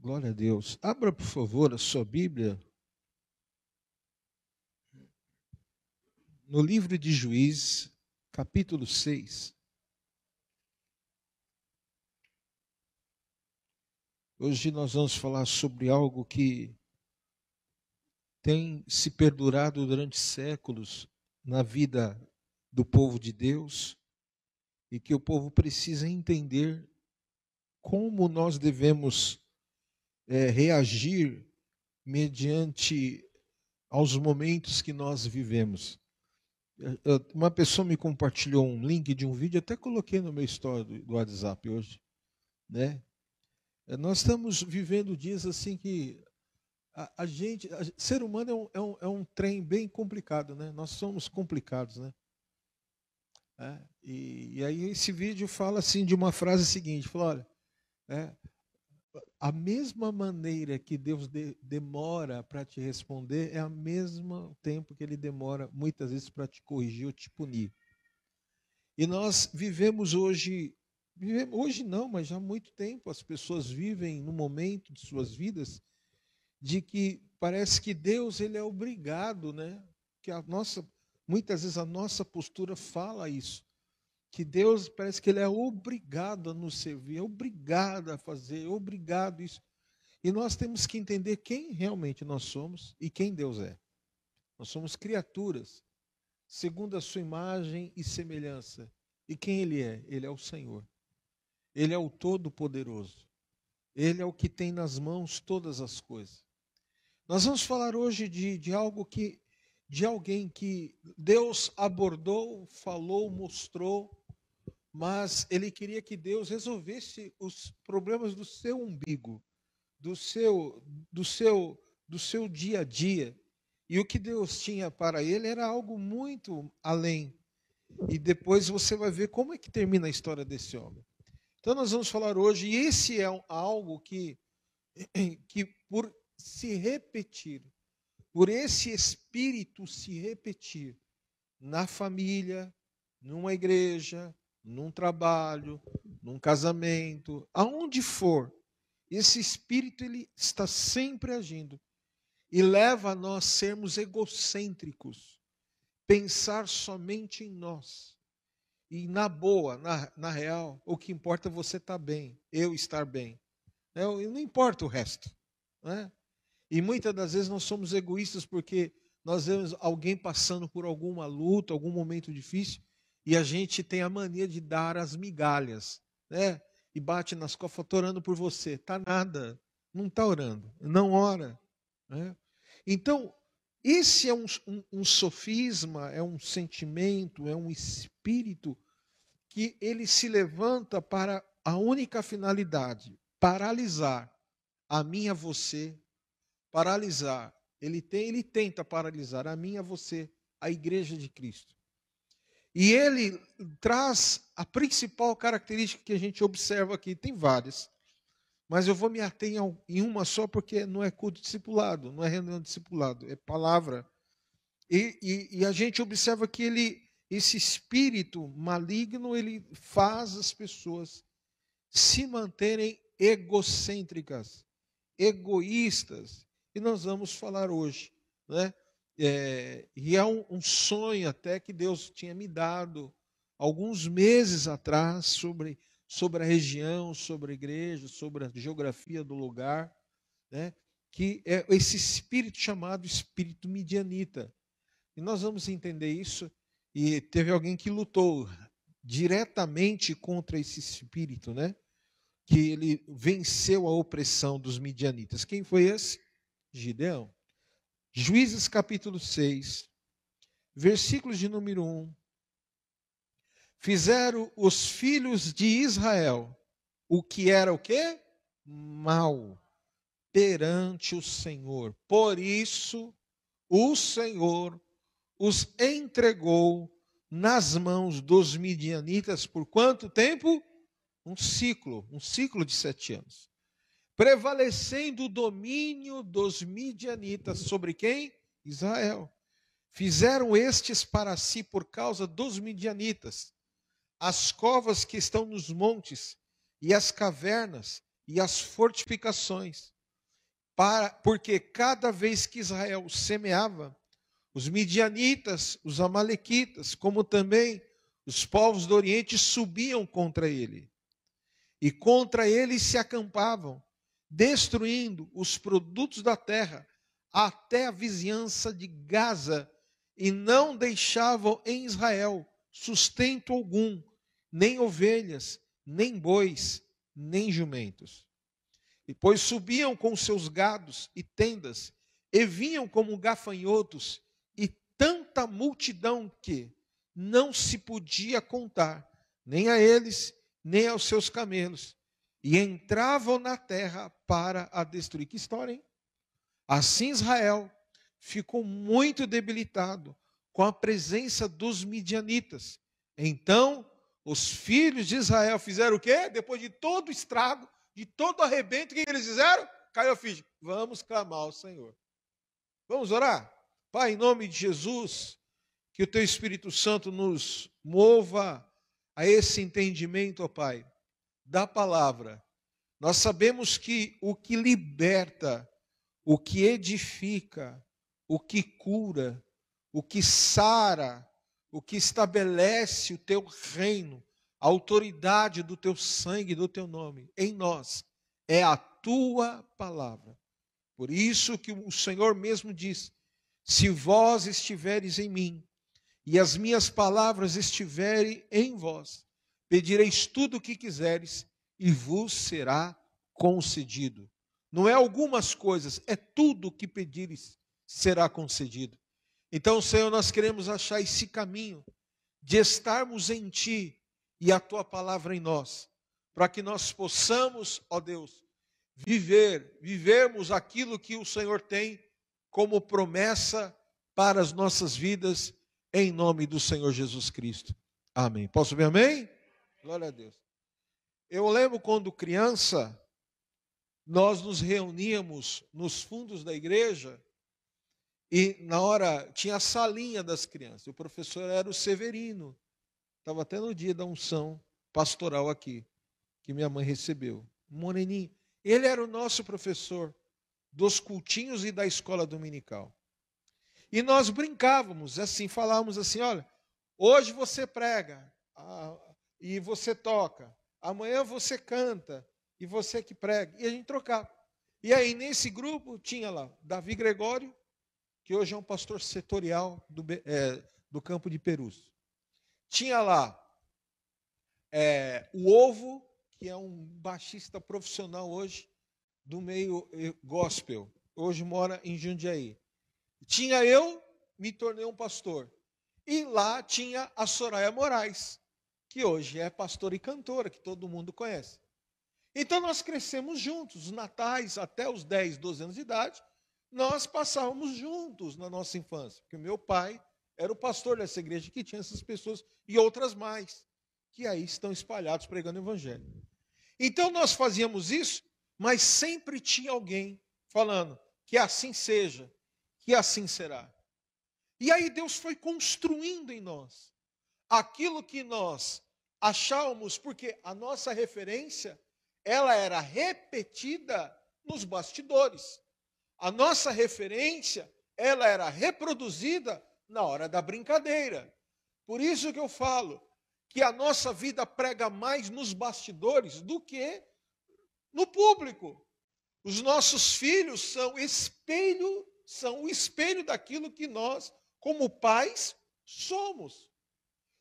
Glória a Deus. Abra, por favor, a sua Bíblia no livro de Juízes, capítulo 6. Hoje nós vamos falar sobre algo que tem se perdurado durante séculos na vida do povo de Deus e que o povo precisa entender como nós devemos reagir mediante aos momentos que nós vivemos. Uma pessoa me compartilhou um link de um vídeo, até coloquei no meu story do WhatsApp hoje, né? Nós estamos vivendo dias assim que ser humano é um trem bem complicado, né? Nós somos complicados, né? E aí esse vídeo fala assim de uma frase seguinte, fala, olha, a mesma maneira que Deus demora para te responder é a mesmo tempo que Ele demora muitas vezes para te corrigir ou te punir. E nós vivemos hoje não, mas já há muito tempo as pessoas vivem num momento de suas vidas de que parece que Deus ele é obrigado, né? Que muitas vezes a nossa postura fala isso, que Deus parece que ele é obrigado a nos servir, é obrigado a fazer, é obrigado isso. E nós temos que entender quem realmente nós somos e quem Deus é. Nós somos criaturas segundo a sua imagem e semelhança. E quem Ele é? Ele é o Senhor. Ele é o Todo-Poderoso. Ele é o que tem nas mãos todas as coisas. Nós vamos falar hoje de algo de alguém que Deus abordou, falou, mostrou, mas Ele queria que Deus resolvesse os problemas do seu umbigo, do seu dia a dia. E o que Deus tinha para ele era algo muito além. E depois você vai ver como é que termina a história desse homem. Então nós vamos falar hoje, e esse é algo que por se repetir, por esse espírito se repetir na família, numa igreja, num trabalho, num casamento, aonde for, esse espírito ele está sempre agindo e leva a nós sermos egocêntricos, pensar somente em nós. E na boa, na real, o que importa é você estar bem, eu estar bem. Não importa o resto. Né? E muitas das vezes nós somos egoístas porque nós vemos alguém passando por alguma luta, algum momento difícil, e a gente tem a mania de dar as migalhas, né? E bate nas costas, estou orando por você. Está nada, não está orando, não ora. Né? Então, esse é um sofisma, é um sentimento, é um espírito que ele se levanta para a única finalidade, paralisar a mim e a você, paralisar. Ele tenta paralisar a mim e a você, a igreja de Cristo. E ele traz a principal característica que a gente observa aqui, tem várias, mas eu vou me ater em uma só porque não é culto discipulado, não é reunião discipulado, é palavra. E a gente observa que esse espírito maligno, ele faz as pessoas se manterem egocêntricas, egoístas. E nós vamos falar hoje, né? E é um sonho até que Deus tinha me dado alguns meses atrás sobre a região, sobre a igreja, sobre a geografia do lugar, né? Que é esse espírito chamado espírito midianita. E nós vamos entender isso. E teve alguém que lutou diretamente contra esse espírito, né? Que ele venceu a opressão dos midianitas. Quem foi esse? Gideão. Juízes capítulo 6, versículos de número 1. Fizeram os filhos de Israel o que era o quê? Mal perante o Senhor. Por isso, o Senhor os entregou nas mãos dos midianitas por quanto tempo? Um ciclo de 7 anos. Prevalecendo o domínio dos midianitas sobre quem? Israel. Fizeram estes para si por causa dos midianitas as covas que estão nos montes e as cavernas e as fortificações, porque cada vez que Israel semeava, os midianitas, os amalequitas, como também os povos do Oriente subiam contra ele. E contra ele se acampavam, destruindo os produtos da terra até a vizinhança de Gaza, e não deixavam em Israel sustento algum, nem ovelhas, nem bois, nem jumentos. E pois subiam com seus gados e tendas, e vinham como gafanhotos, e tanta multidão que não se podia contar, nem a eles, nem aos seus camelos, e entravam na terra para a destruir. Que história, hein? Assim Israel ficou muito debilitado com a presença dos midianitas. Então, os filhos de Israel fizeram o quê? Depois de todo o estrago, de todo o arrebento, o que eles fizeram? Caiu a ficha. Vamos clamar ao Senhor. Vamos orar? Pai, em nome de Jesus, que o Teu Espírito Santo nos mova a esse entendimento, ó Pai, da palavra. Nós sabemos que o que liberta, o que edifica, o que cura, o que sara, o que estabelece o Teu reino, a autoridade do Teu sangue, do Teu nome, em nós, é a Tua palavra. Por isso que o Senhor mesmo diz: se vós estiveres em mim, e as minhas palavras estiverem em vós, pedireis tudo o que quiseres, e vos será concedido. Não é algumas coisas, é tudo o que pedires será concedido. Então, Senhor, nós queremos achar esse caminho de estarmos em Ti e a Tua palavra em nós, para que nós possamos, ó Deus, vivermos aquilo que o Senhor tem como promessa para as nossas vidas, em nome do Senhor Jesus Cristo. Amém. Posso ver amém? Glória a Deus. Eu lembro quando criança, nós nos reuníamos nos fundos da igreja e na hora tinha a salinha das crianças. O professor era o Severino. Estava até no dia da unção pastoral aqui, que minha mãe recebeu. Moreninho. Ele era o nosso professor dos cultinhos e da escola dominical. E nós brincávamos assim, falávamos assim: olha, hoje você prega e você toca, amanhã você canta e você que prega. E a gente trocava. E aí nesse grupo tinha lá Davi Gregório, que hoje é um pastor setorial do campo de Perus. Tinha lá o Ovo, que é um baixista profissional hoje do meio gospel. Hoje mora em Jundiaí. Tinha eu, me tornei um pastor. E lá tinha a Soraya Moraes, que hoje é pastora e cantora, que todo mundo conhece. Então nós crescemos juntos, os natais até os 10, 12 anos de idade, nós passávamos juntos na nossa infância, porque o meu pai era o pastor dessa igreja que tinha essas pessoas e outras mais, que aí estão espalhados pregando o evangelho. Então nós fazíamos isso, mas sempre tinha alguém falando que assim seja, que assim será. E aí Deus foi construindo em nós aquilo que nós achávamos, porque a nossa referência, ela era repetida nos bastidores. A nossa referência, ela era reproduzida na hora da brincadeira. Por isso que eu falo que a nossa vida prega mais nos bastidores do que no público. Os nossos filhos são o espelho daquilo que nós, como pais, somos.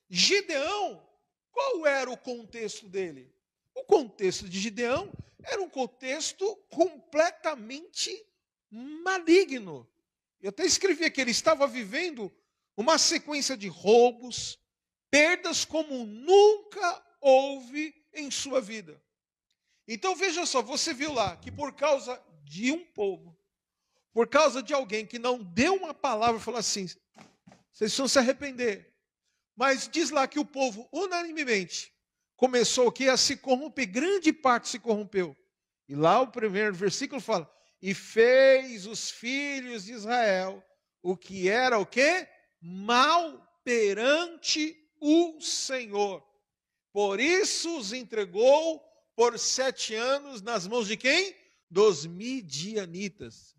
Gideão, qual era o contexto dele? O contexto de Gideão era um contexto completamente maligno. Eu até escrevi que ele estava vivendo uma sequência de roubos, perdas como nunca houve em sua vida. Então veja só, você viu lá que por causa de um povo, por causa de alguém que não deu uma palavra, falou assim: vocês vão se arrepender. Mas diz lá que o povo unanimemente começou o quê? A se corromper, grande parte se corrompeu. E lá o primeiro versículo fala: e fez os filhos de Israel o que era o quê? Mal perante o Senhor. Por isso os entregou por 7 anos nas mãos de quem? Dos midianitas.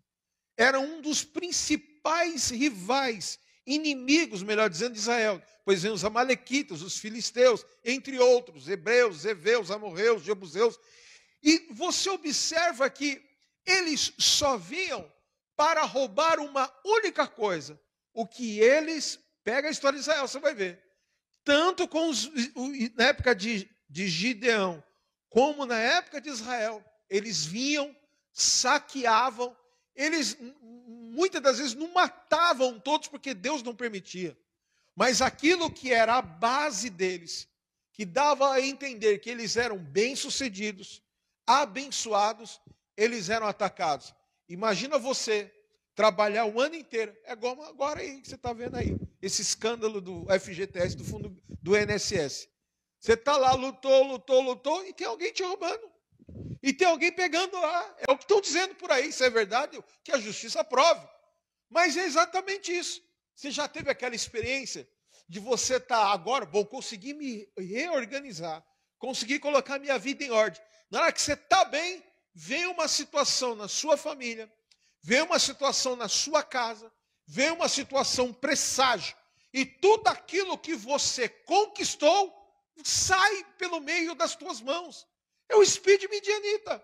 Era um dos principais rivais, inimigos, melhor dizendo, de Israel. Pois vem os amalequitas, os filisteus, entre outros, hebreus, heveus, amorreus, jebuseus. E você observa que eles só vinham para roubar uma única coisa. O que eles... Pega a história de Israel, você vai ver. Tanto na época de Gideão, como na época de Israel, eles vinham, saqueavam, eles muitas das vezes não matavam todos porque Deus não permitia. Mas aquilo que era a base deles, que dava a entender que eles eram bem-sucedidos, abençoados, eles eram atacados. Imagina você trabalhar o ano inteiro, é igual agora aí que você está vendo aí, esse escândalo do FGTS, do fundo do INSS. Você está lá, lutou, e tem alguém te roubando. E tem alguém pegando lá. É o que estão dizendo por aí, se é verdade, que a justiça aprove. Mas é exatamente isso. Você já teve aquela experiência de você estar agora, bom, conseguir me reorganizar, conseguir colocar minha vida em ordem. Na hora que você está bem, vem uma situação na sua família, vem uma situação na sua casa, vem uma situação presságio, e tudo aquilo que você conquistou sai pelo meio das tuas mãos. É o espírito midianita.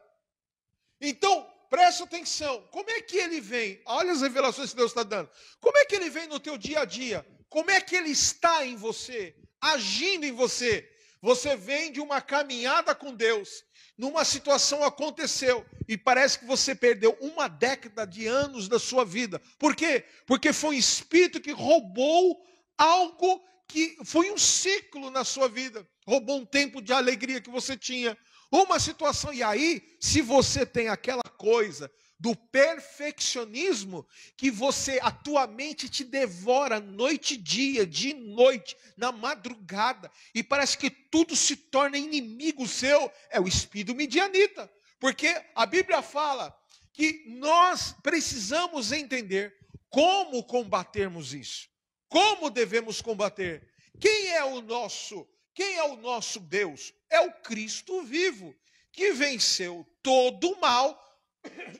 Então, presta atenção. Como é que ele vem? Olha as revelações que Deus está dando. Como é que ele vem no teu dia a dia? Como é que ele está em você? Agindo em você? Você vem de uma caminhada com Deus. Numa situação aconteceu. E parece que você perdeu uma década de anos da sua vida. Por quê? Porque foi um espírito que roubou algo que foi um ciclo na sua vida. Roubou um tempo de alegria que você tinha. Uma situação, e aí, se você tem aquela coisa do perfeccionismo, que a tua mente te devora noite e dia, de noite, na madrugada, e parece que tudo se torna inimigo seu, é o espírito midianita. Porque a Bíblia fala que nós precisamos entender como combatermos isso. Como devemos combater? Quem é o nosso Deus? É o Cristo vivo, que venceu todo o mal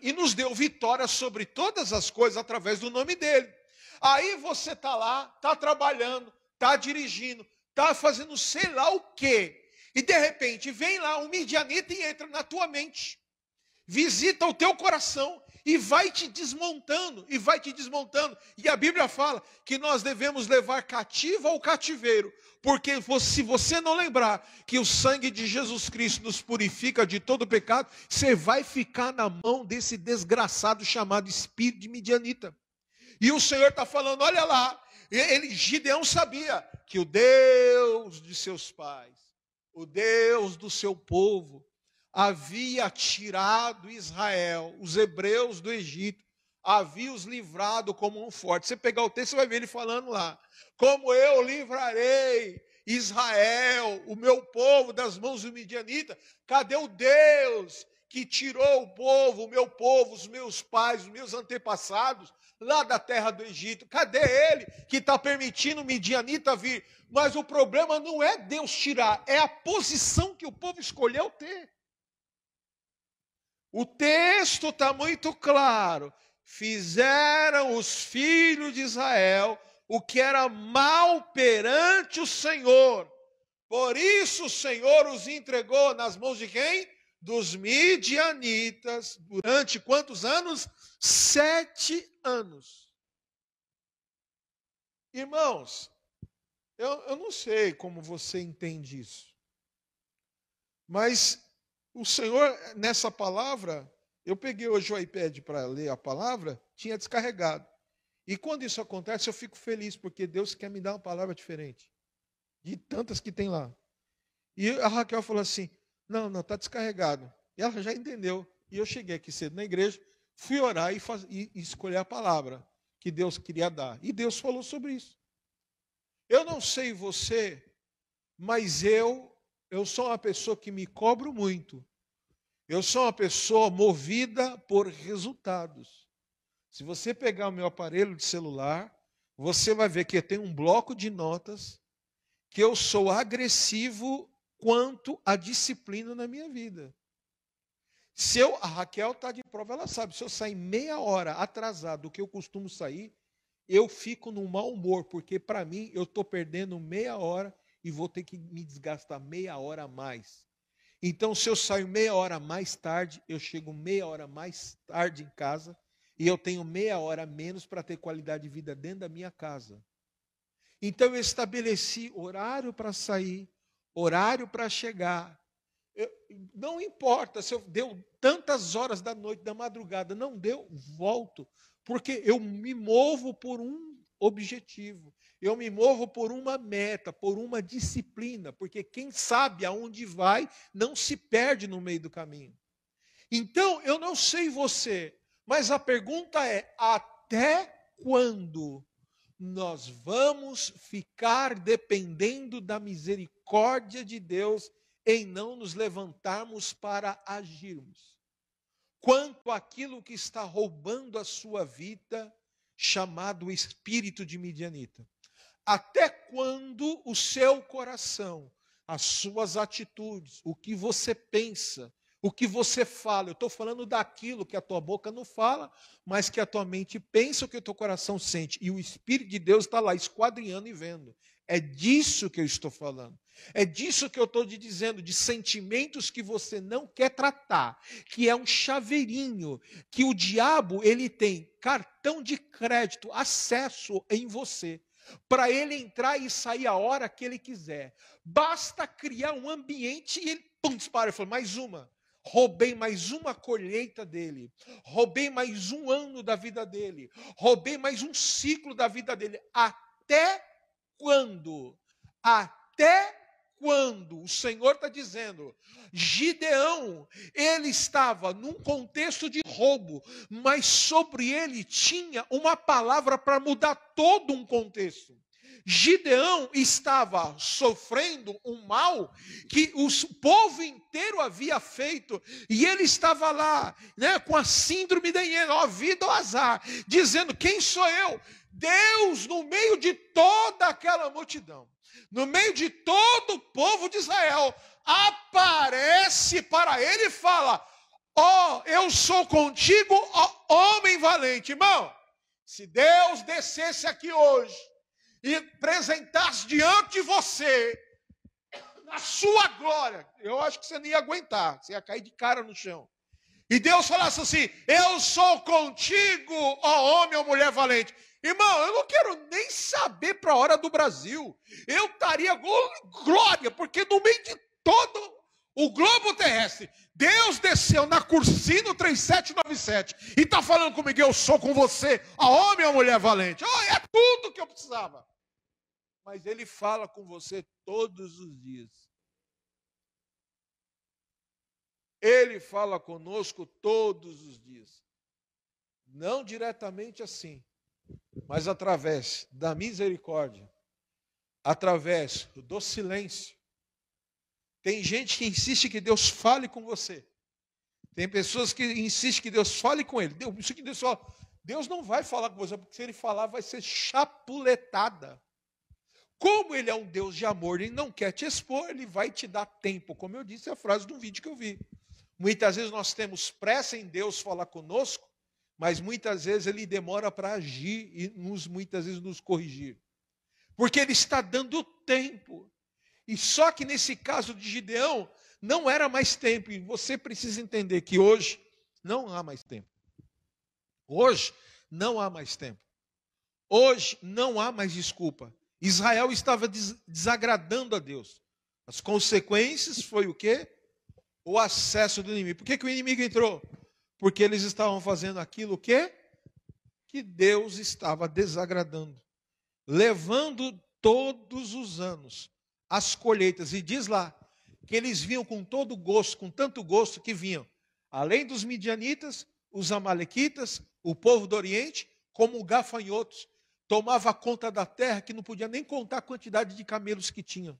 e nos deu vitória sobre todas as coisas através do nome dele. Aí você está lá, está trabalhando, está dirigindo, está fazendo sei lá o quê. E de repente vem lá um midianita e entra na tua mente. Visita o teu coração e vai te desmontando, e vai te desmontando. E a Bíblia fala que nós devemos levar cativo ao cativeiro. Porque se você não lembrar que o sangue de Jesus Cristo nos purifica de todo pecado, você vai ficar na mão desse desgraçado chamado espírito de midianita. E o Senhor está falando, olha lá, Gideão sabia que o Deus de seus pais, o Deus do seu povo, havia tirado Israel, os hebreus do Egito, havia os livrado como um forte. Você pegar o texto, você vai ver ele falando lá, como eu livrarei Israel, o meu povo, das mãos do midianita. Cadê o Deus que tirou o povo, o meu povo, os meus pais, os meus antepassados, lá da terra do Egito? Cadê ele que está permitindo o midianita vir? Mas o problema não é Deus tirar, é a posição que o povo escolheu ter. O texto está muito claro. Fizeram os filhos de Israel o que era mal perante o Senhor. Por isso o Senhor os entregou nas mãos de quem? Dos midianitas. Durante quantos anos? 7 anos. Irmãos, eu não sei como você entende isso. Mas o Senhor, nessa palavra, eu peguei hoje o iPad para ler a palavra, tinha descarregado. E quando isso acontece, eu fico feliz, porque Deus quer me dar uma palavra diferente, de tantas que tem lá. E a Raquel falou assim, não, está descarregado. E ela já entendeu. E eu cheguei aqui cedo na igreja, fui orar e escolher a palavra que Deus queria dar. E Deus falou sobre isso. Eu não sei você, mas eu sou uma pessoa que me cobro muito. Eu sou uma pessoa movida por resultados. Se você pegar o meu aparelho de celular, você vai ver que tem um bloco de notas, que eu sou agressivo quanto à disciplina na minha vida. A Raquel está de prova, ela sabe, se eu sair meia hora atrasado do que eu costumo sair, eu fico num mau humor, porque para mim eu estou perdendo meia hora e vou ter que me desgastar meia hora a mais. Então, se eu saio meia hora mais tarde, eu chego meia hora mais tarde em casa e eu tenho meia hora a menos para ter qualidade de vida dentro da minha casa. Então, eu estabeleci horário para sair, horário para chegar. Não importa se eu deu tantas horas da noite, da madrugada, não deu, volto. Porque eu me movo por um objetivo. Eu me movo por uma meta, por uma disciplina. Porque quem sabe aonde vai, não se perde no meio do caminho. Então, eu não sei você, mas a pergunta é, até quando nós vamos ficar dependendo da misericórdia de Deus em não nos levantarmos para agirmos? Quanto àquilo que está roubando a sua vida, chamado espírito de midianita. Até quando o seu coração, as suas atitudes, o que você pensa, o que você fala, eu estou falando daquilo que a tua boca não fala, mas que a tua mente pensa, o que o teu coração sente, e o Espírito de Deus está lá esquadrinhando e vendo. É disso que eu estou falando. É disso que eu estou te dizendo, de sentimentos que você não quer tratar, que é um chaveirinho, que o diabo ele tem cartão de crédito, acesso em você, para ele entrar e sair a hora que ele quiser. Basta criar um ambiente e ele, pum, dispara. Ele falou, mais uma. Roubei mais uma colheita dele. Roubei mais um ano da vida dele. Roubei mais um ciclo da vida dele. Até quando? Até quando? O Senhor está dizendo, Gideão, ele estava num contexto de roubo, mas sobre ele tinha uma palavra para mudar todo um contexto. Gideão estava sofrendo um mal que o povo inteiro havia feito, e ele estava lá, né, com a síndrome da hiena, ó vida ou azar, dizendo, quem sou eu? Deus, no meio de toda aquela multidão, no meio de todo o povo de Israel, aparece para ele e fala, ó, eu sou contigo, ó, homem valente. Irmão, se Deus descesse aqui hoje e apresentasse diante de você a sua glória, eu acho que você não ia aguentar, você ia cair de cara no chão. E Deus falasse assim, eu sou contigo, ó homem ou mulher valente. Irmão, eu não quero nem saber para a hora do Brasil. Eu estaria glória, porque no meio de todo o globo terrestre, Deus desceu na Cursino 3797 e está falando comigo, eu sou com você, ó homem ou mulher valente. Oh, é tudo que eu precisava. Mas Ele fala com você todos os dias. Ele fala conosco todos os dias. Não diretamente assim, mas através da misericórdia, através do silêncio. Tem gente que insiste que Deus fale com você. Tem pessoas que insistem que Deus fale com ele. Deus não vai falar com você, porque se ele falar vai ser chapuletada. Como ele é um Deus de amor, ele não quer te expor, ele vai te dar tempo. Como eu disse, é a frase de um vídeo que eu vi. Muitas vezes nós temos pressa em Deus falar conosco, mas muitas vezes ele demora para agir e muitas vezes nos corrigir. Porque ele está dando tempo. E só que nesse caso de Gideão, não era mais tempo. E você precisa entender que hoje não há mais tempo. Hoje não há mais tempo. Hoje não há mais desculpa. Israel estava desagradando a Deus. As consequências foi o quê? O acesso do inimigo. Por que o inimigo entrou? Porque eles estavam fazendo aquilo que Deus estava desagradando. Levando todos os anos as colheitas. E diz lá que eles vinham com todo gosto, com tanto gosto que vinham, além dos midianitas, os amalequitas, o povo do Oriente, como gafanhotos, tomava conta da terra que não podia nem contar a quantidade de camelos que tinham.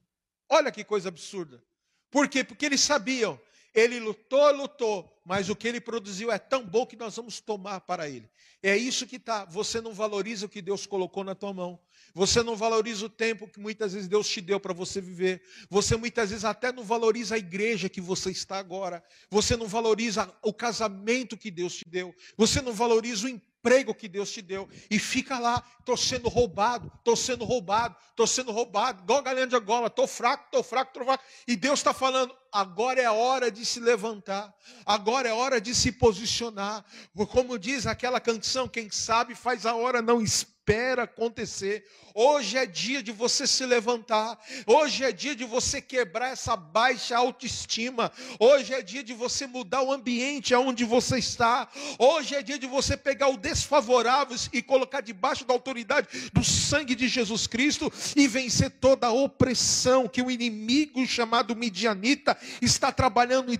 Olha que coisa absurda. Por quê? Porque eles sabiam, Ele lutou, mas o que ele produziu é tão bom que nós vamos tomar para ele. É isso que está. Você não valoriza o que Deus colocou na tua mão. Você não valoriza o tempo que muitas vezes Deus te deu para você viver. Você muitas vezes até não valoriza a igreja que você está agora. Você não valoriza o casamento que Deus te deu. Você não valoriza o emprego que Deus te deu. E fica lá, estou sendo roubado, estou sendo roubado, estou sendo roubado. Igual galinha de Angola, estou fraco, estou fraco, estou fraco. E Deus está falando, agora é a hora de se levantar. Agora é a hora de se posicionar. Como diz aquela canção, quem sabe faz a hora, não espera acontecer. Hoje é dia de você se levantar. Hoje é dia de você quebrar essa baixa autoestima. Hoje é dia de você mudar o ambiente aonde você está. Hoje é dia de você pegar o desfavorável e colocar debaixo da autoridade do sangue de Jesus Cristo e vencer toda a opressão que o inimigo chamado midianita está trabalhando em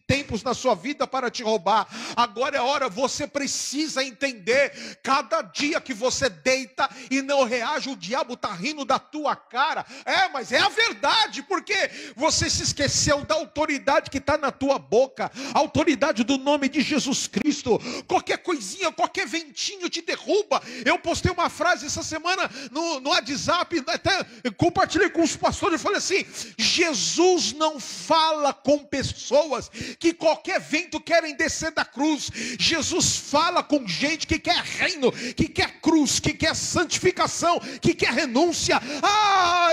tempos na sua vida para te roubar. Agora é hora, você precisa entender, cada dia que você deita e não reage, o diabo está rindo da tua cara. Mas é a verdade, porque você se esqueceu da autoridade que está na tua boca, a autoridade do nome de Jesus Cristo. Qualquer coisinha, qualquer ventinho te derruba. Eu postei uma frase essa semana no WhatsApp, até compartilhei com os pastores, eu falei assim: Jesus não fala com pessoas que qualquer vento querem descer da cruz. Jesus fala com gente que quer reino, que quer cruz, que quer santificação, que quer renúncia.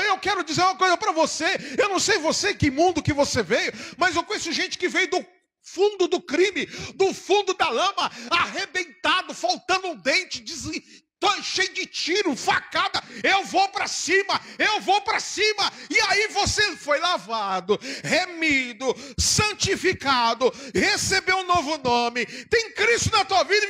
Eu quero dizer uma coisa para você. Eu não sei você, que mundo que você veio, mas eu conheço gente que veio do fundo do crime, do fundo da lama, arrebentado, faltando um dente, cheio de tiro, facada. Eu vou para cima. E aí você foi lavado, remido, santificado, recebeu um novo nome, tem Cristo na tua vida.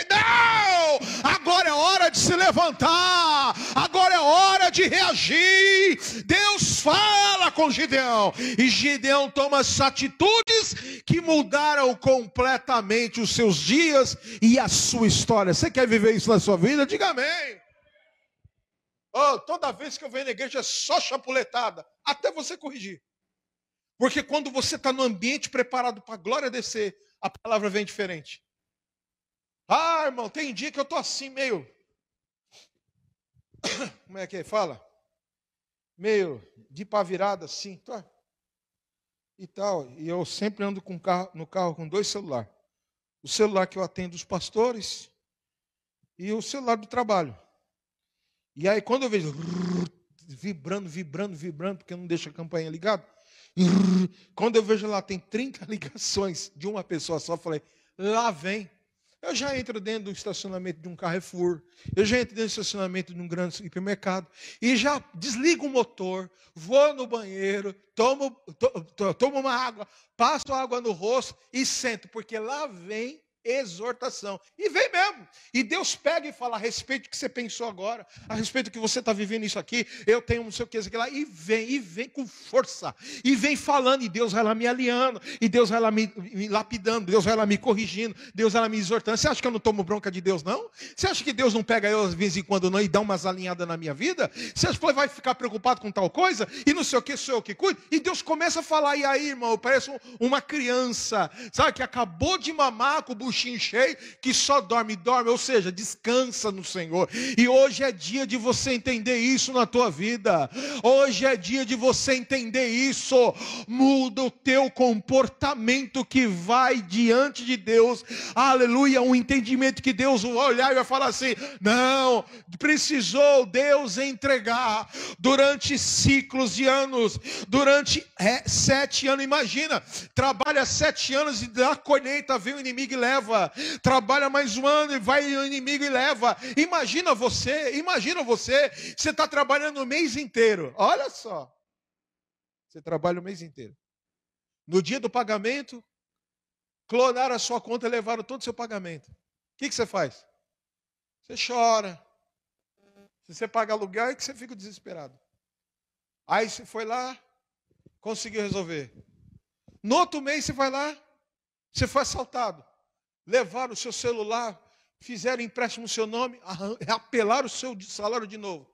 Não! Agora é hora de se levantar. Agora é hora de reagir. Deus fala com Gideão, e Gideão toma as atitudes que mudaram completamente os seus dias e a sua história. Você quer viver isso na sua vida? Diga amém. Toda vez que eu venho na igreja é só chapuletada, até você corrigir. Porque quando você está no ambiente preparado para a glória descer, a palavra vem diferente. Irmão, tem dia que eu estou assim, meio... Como é que fala? Meio de pá virada assim, tá? E tal. E eu sempre ando no carro com 2 celulares. O celular que eu atendo os pastores e o celular do trabalho. E aí quando eu vejo vibrando, porque eu não deixo a campainha ligada, quando eu vejo lá tem 30 ligações de uma pessoa só, eu falei, lá vem. Eu já entro dentro do estacionamento de um Carrefour, eu já entro dentro do estacionamento de um grande supermercado, e já desligo o motor, vou no banheiro, tomo uma água, passo água no rosto e sento, porque lá vem exortação. E vem mesmo. E Deus pega e fala a respeito do que você pensou agora, a respeito do que você está vivendo isso aqui, eu tenho não sei o que, isso aqui lá, e vem com força, e vem falando, e Deus vai lá me alinhando, e Deus vai lá me lapidando, Deus vai lá me corrigindo, Deus vai lá me exortando. Você acha que eu não tomo bronca de Deus, não? Você acha que Deus não pega eu de vez em quando não e dá umas alinhadas na minha vida? Você acha que vai ficar preocupado com tal coisa? E não sei o que, sou eu que cuido? E Deus começa a falar, e aí, irmão, eu pareço uma criança, sabe, que acabou de mamar com o buchinho cheio, que só dorme, ou seja, descansa no Senhor. E hoje é dia de você entender isso na tua vida. Hoje é dia de você entender isso. Muda o teu comportamento, que vai diante de Deus. Aleluia, um entendimento que Deus vai olhar e vai falar assim: não, precisou Deus entregar durante ciclos de anos, durante 7 anos. Imagina, trabalha 7 anos e da colheita vem o inimigo e leva. Trabalha mais um ano e vai o inimigo e leva. Imagina você, você está trabalhando o mês inteiro. Olha só, você trabalha o mês inteiro. No dia do pagamento, clonaram a sua conta e levaram todo o seu pagamento. O que você faz? Você chora. Se você paga aluguel, é que você fica desesperado. Aí você foi lá, conseguiu resolver. No outro mês você vai lá, você foi assaltado. Levaram o seu celular, fizeram empréstimo no seu nome, apelaram o seu salário de novo.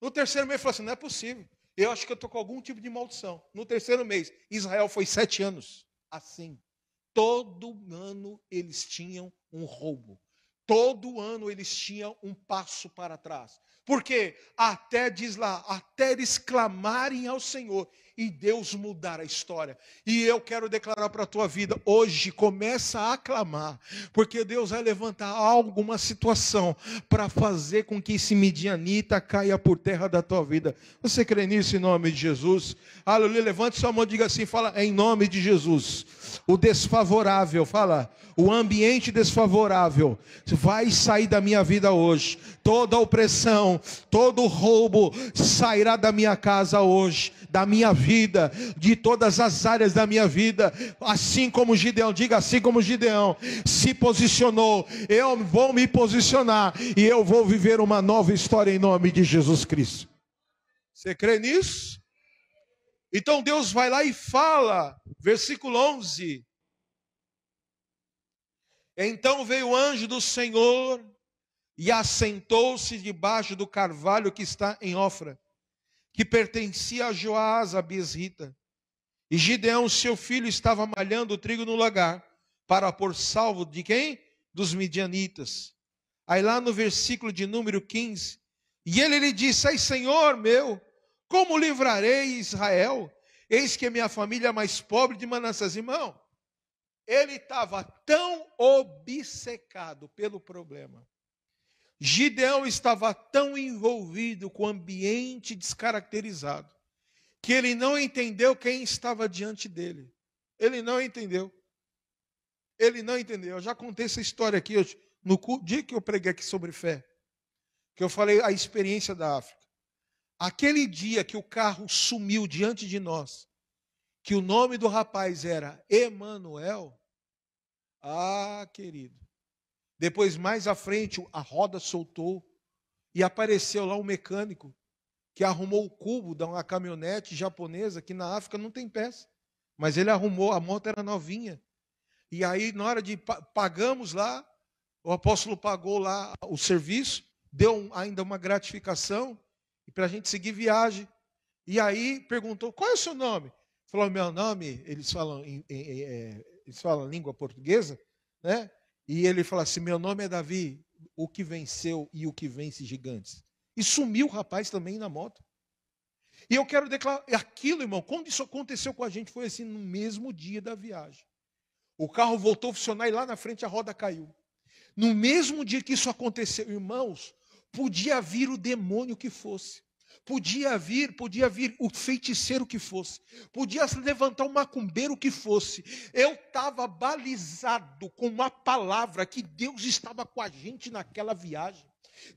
No terceiro mês, falou assim: não é possível. Eu acho que eu estou com algum tipo de maldição. No terceiro mês, Israel foi 7 anos assim. Todo ano eles tinham um roubo. Todo ano eles tinham um passo para trás. Porque até, diz lá, até eles clamarem ao Senhor e Deus mudar a história. E eu quero declarar para a tua vida, hoje começa a clamar, porque Deus vai levantar alguma situação para fazer com que esse midianita caia por terra da tua vida. Você crê nisso em nome de Jesus? Aleluia, levante sua mão e diga assim, fala, em nome de Jesus. O desfavorável, fala, o ambiente desfavorável vai sair da minha vida hoje. Toda opressão, todo roubo sairá da minha casa hoje, da minha vida, de todas as áreas da minha vida. Assim como Gideão, diga assim como Gideão se posicionou, eu vou me posicionar e eu vou viver uma nova história em nome de Jesus Cristo. Você crê nisso? Então Deus vai lá e fala, versículo 11. Então veio o anjo do Senhor e assentou-se debaixo do carvalho que está em Ofra, que pertencia a Joás, a Bisrita. E Gideão, seu filho, estava malhando o trigo no lagar, para pôr salvo de quem? Dos midianitas. Aí lá no versículo de número 15, e ele lhe disse, ai Senhor meu, como livrarei Israel? Eis que a minha família é mais pobre de Manassés. Irmão, ele estava tão obcecado pelo problema. Gideão estava tão envolvido com o ambiente descaracterizado, que ele não entendeu quem estava diante dele. Ele não entendeu. Ele não entendeu. Eu já contei essa história aqui, no dia que eu preguei aqui sobre fé, que eu falei a experiência da África. Aquele dia que o carro sumiu diante de nós, que o nome do rapaz era Emanuel, querido. Depois, mais à frente, a roda soltou e apareceu lá um mecânico que arrumou o cubo de uma caminhonete japonesa que na África não tem peça. Mas ele arrumou, a moto era novinha. E aí, na hora de pagamos lá, o apóstolo pagou lá o serviço, deu ainda uma gratificação para a gente seguir viagem. E aí perguntou, qual é o seu nome? Falou, meu nome, eles falam língua portuguesa, né? E ele fala assim, meu nome é Davi, o que venceu e o que vence gigantes. E sumiu o rapaz também na moto. E eu quero declarar, aquilo, irmão, quando isso aconteceu com a gente, foi assim, no mesmo dia da viagem. O carro voltou a funcionar e lá na frente a roda caiu. No mesmo dia que isso aconteceu, irmãos, podia vir o demônio que fosse. Podia vir o feiticeiro que fosse, podia se levantar o macumbeiro que fosse. Eu estava balizado com uma palavra que Deus estava com a gente naquela viagem.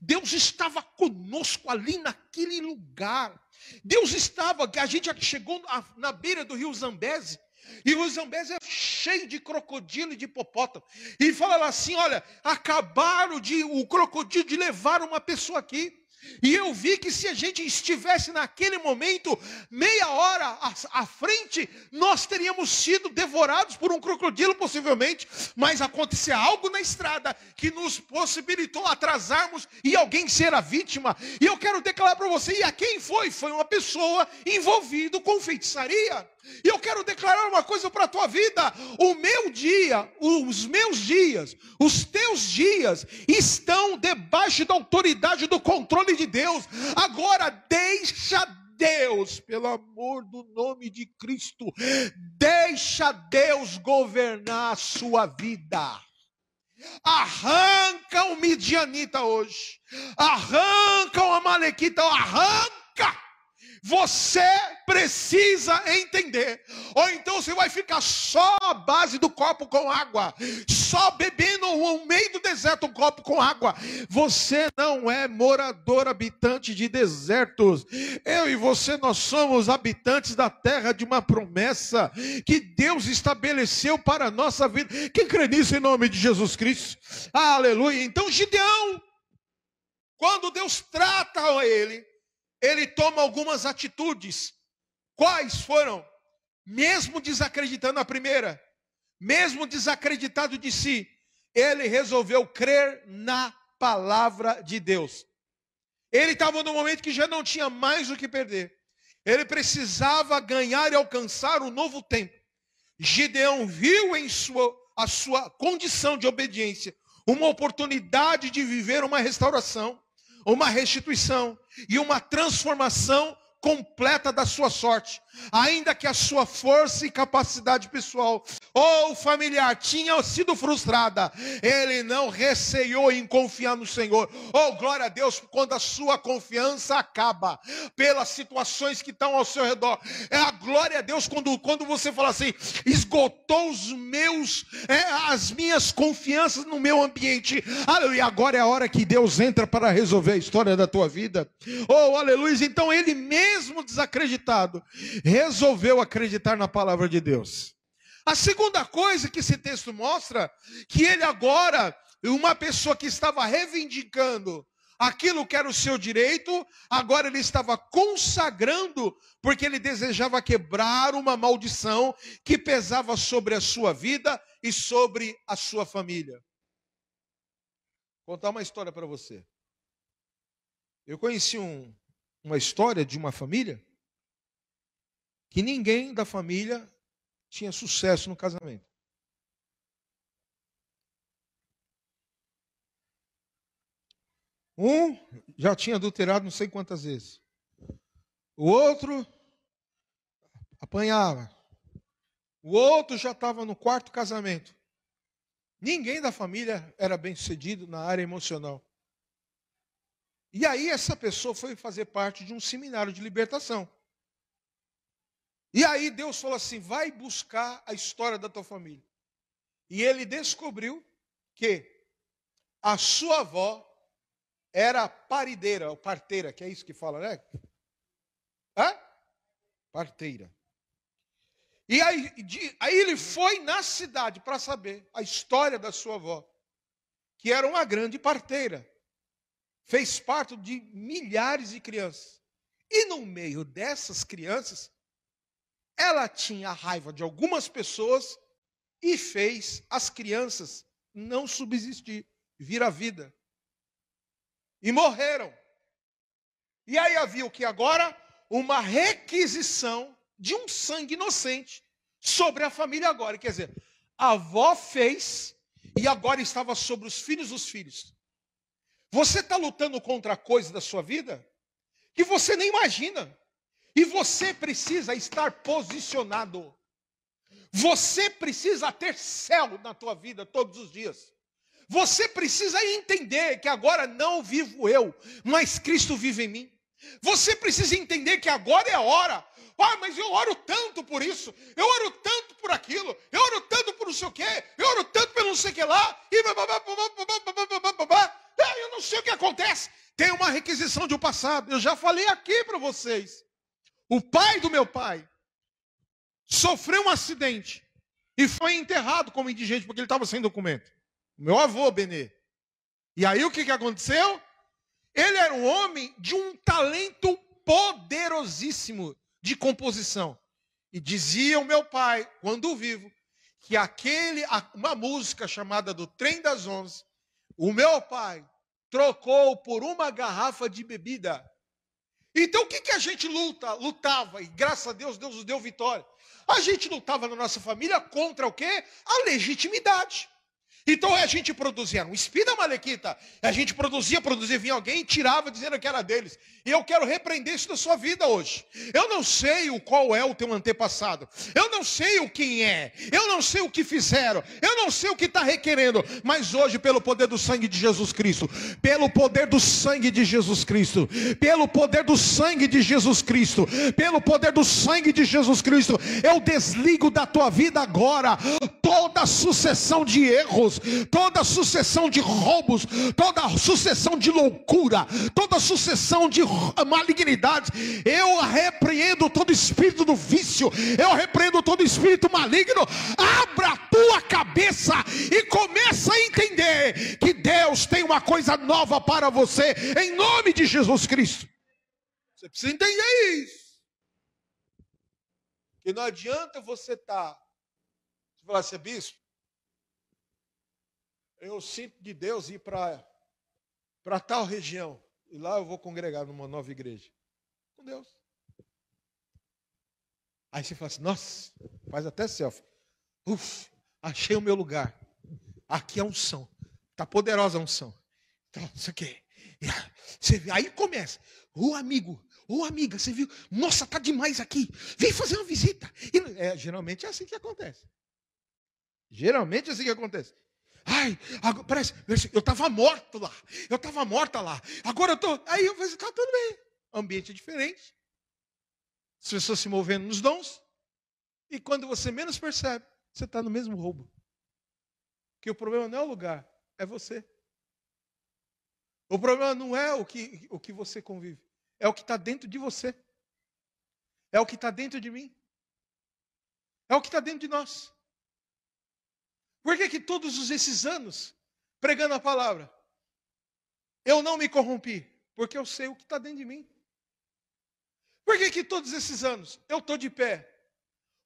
Deus estava conosco ali naquele lugar. Deus estava, que a gente chegou na beira do rio Zambeze, e o rio Zambeze é cheio de crocodilo e de hipopótamo. E fala assim, olha, acabaram o crocodilo de levar uma pessoa aqui. E eu vi que se a gente estivesse naquele momento, meia hora à frente, nós teríamos sido devorados por um crocodilo possivelmente, mas acontecia algo na estrada que nos possibilitou atrasarmos e alguém ser a vítima. E eu quero declarar para você, e a quem foi? Foi uma pessoa envolvida com feitiçaria. E eu quero declarar uma coisa para a tua vida, o meu dia, os meus dias, os teus dias estão debaixo da autoridade do controle de Deus. Agora deixa Deus, pelo amor do nome de Cristo, deixa Deus governar a sua vida. Arranca o midianita hoje, arranca o amalequita, arranca. Você precisa entender. Ou então você vai ficar só à base do copo com água, só bebendo no meio do deserto um copo com água. Você não é morador, habitante de desertos. Eu e você, nós somos habitantes da terra de uma promessa que Deus estabeleceu para a nossa vida. Quem crê nisso em nome de Jesus Cristo? Aleluia. Então Gideão, quando Deus trata ele toma algumas atitudes. Quais foram? Mesmo desacreditando a primeira, mesmo desacreditado de si, ele resolveu crer na palavra de Deus. Ele estava num momento que já não tinha mais o que perder. Ele precisava ganhar e alcançar um novo tempo. Gideão viu em a sua condição de obediência uma oportunidade de viver uma restauração, uma restituição e uma transformação completa da sua sorte, ainda que a sua força e capacidade pessoal ou familiar tinha sido frustrada, ele não receou em confiar no Senhor. Oh, glória a Deus, quando a sua confiança acaba pelas situações que estão ao seu redor. É a glória a Deus quando você fala assim, esgotou as minhas confianças no meu ambiente. Aleluia, agora é a hora que Deus entra para resolver a história da tua vida. Oh, aleluia, então ele mesmo desacreditado, resolveu acreditar na palavra de Deus. A segunda coisa que esse texto mostra, que ele agora, uma pessoa que estava reivindicando aquilo que era o seu direito, agora ele estava consagrando, porque ele desejava quebrar uma maldição que pesava sobre a sua vida e sobre a sua família. Vou contar uma história para você. Eu conheci uma história de uma família que ninguém da família tinha sucesso no casamento. Um já tinha adulterado não sei quantas vezes. O outro apanhava. O outro já estava no quarto casamento. Ninguém da família era bem-sucedido na área emocional. E aí essa pessoa foi fazer parte de um seminário de libertação. E aí Deus falou assim, vai buscar a história da tua família. E ele descobriu que a sua avó era parideira, ou parteira, que é isso que fala, né? Hã? Parteira. E aí ele foi na cidade para saber a história da sua avó, que era uma grande parteira. Fez parte de milhares de crianças. E no meio dessas crianças, ela tinha raiva de algumas pessoas e fez as crianças não subsistir, vir à vida. E morreram. E aí havia o que agora? Uma requisição de um sangue inocente sobre a família agora. Quer dizer, a avó fez e agora estava sobre os filhos dos filhos. Você está lutando contra coisas da sua vida que você nem imagina. E você precisa estar posicionado. Você precisa ter céu na tua vida todos os dias. Você precisa entender que agora não vivo eu, mas Cristo vive em mim. Você precisa entender que agora é a hora. Ah, mas eu oro tanto por isso, eu oro tanto por aquilo, eu oro tanto por não sei o quê, eu oro tanto pelo não sei o que lá, e eu não sei o que acontece. Tem uma requisição de um passado, eu já falei aqui para vocês. O pai do meu pai sofreu um acidente e foi enterrado como indigente porque ele estava sem documento. Meu avô, Benê. E aí o que aconteceu? Ele era um homem de um talento poderosíssimo de composição. E dizia o meu pai, quando vivo, que uma música chamada do Trem das 11, o meu pai trocou por uma garrafa de bebida. Então o que a gente lutava, e graças a Deus, Deus nos deu vitória. A gente lutava na nossa família contra o quê? A legitimidade. Então a gente produzia um espírito da malequita, a gente produzia, vinha alguém e tirava dizendo que era deles. E eu quero repreender isso da sua vida hoje. Eu não sei qual é o teu antepassado, eu não sei o quem é, eu não sei o que fizeram, eu não sei o que está requerendo, mas hoje pelo poder do sangue de Jesus Cristo, pelo poder do sangue de Jesus Cristo, pelo poder do sangue de Jesus Cristo, pelo poder do sangue de Jesus Cristo, eu desligo da tua vida agora toda sucessão de erros, toda sucessão de roubos, toda sucessão de loucura, toda sucessão de malignidade. Eu repreendo todo espírito do vício, eu repreendo todo espírito maligno. Abra a tua cabeça e começa a entender que Deus tem uma coisa nova para você, em nome de Jesus Cristo. Você precisa entender isso. Que não adianta você falar assim, bispo, eu sinto de Deus ir para tal região, e lá eu vou congregar numa nova igreja. Com Deus. Aí você fala assim, nossa, faz até selfie. Uf, achei o meu lugar. Aqui é a unção. Está poderosa a unção. Então, isso aqui. Aí começa. Ô amigo, ô amiga, você viu? Nossa, tá demais aqui. Vem fazer uma visita. Geralmente é assim que acontece. Geralmente é assim que acontece. Ai, parece, eu estava morto lá. Eu estava morta lá. Agora eu estou. Aí eu falei, está tudo bem. Ambiente é diferente. As pessoas se movendo nos dons. E quando você menos percebe, você está no mesmo roubo. Que o problema não é o lugar, é você. O problema não é o que você convive. É o que está dentro de você. É o que está dentro de mim. É o que está dentro de nós. Por que todos esses anos, pregando a palavra, eu não me corrompi? Porque eu sei o que está dentro de mim. Por que todos esses anos, eu estou de pé,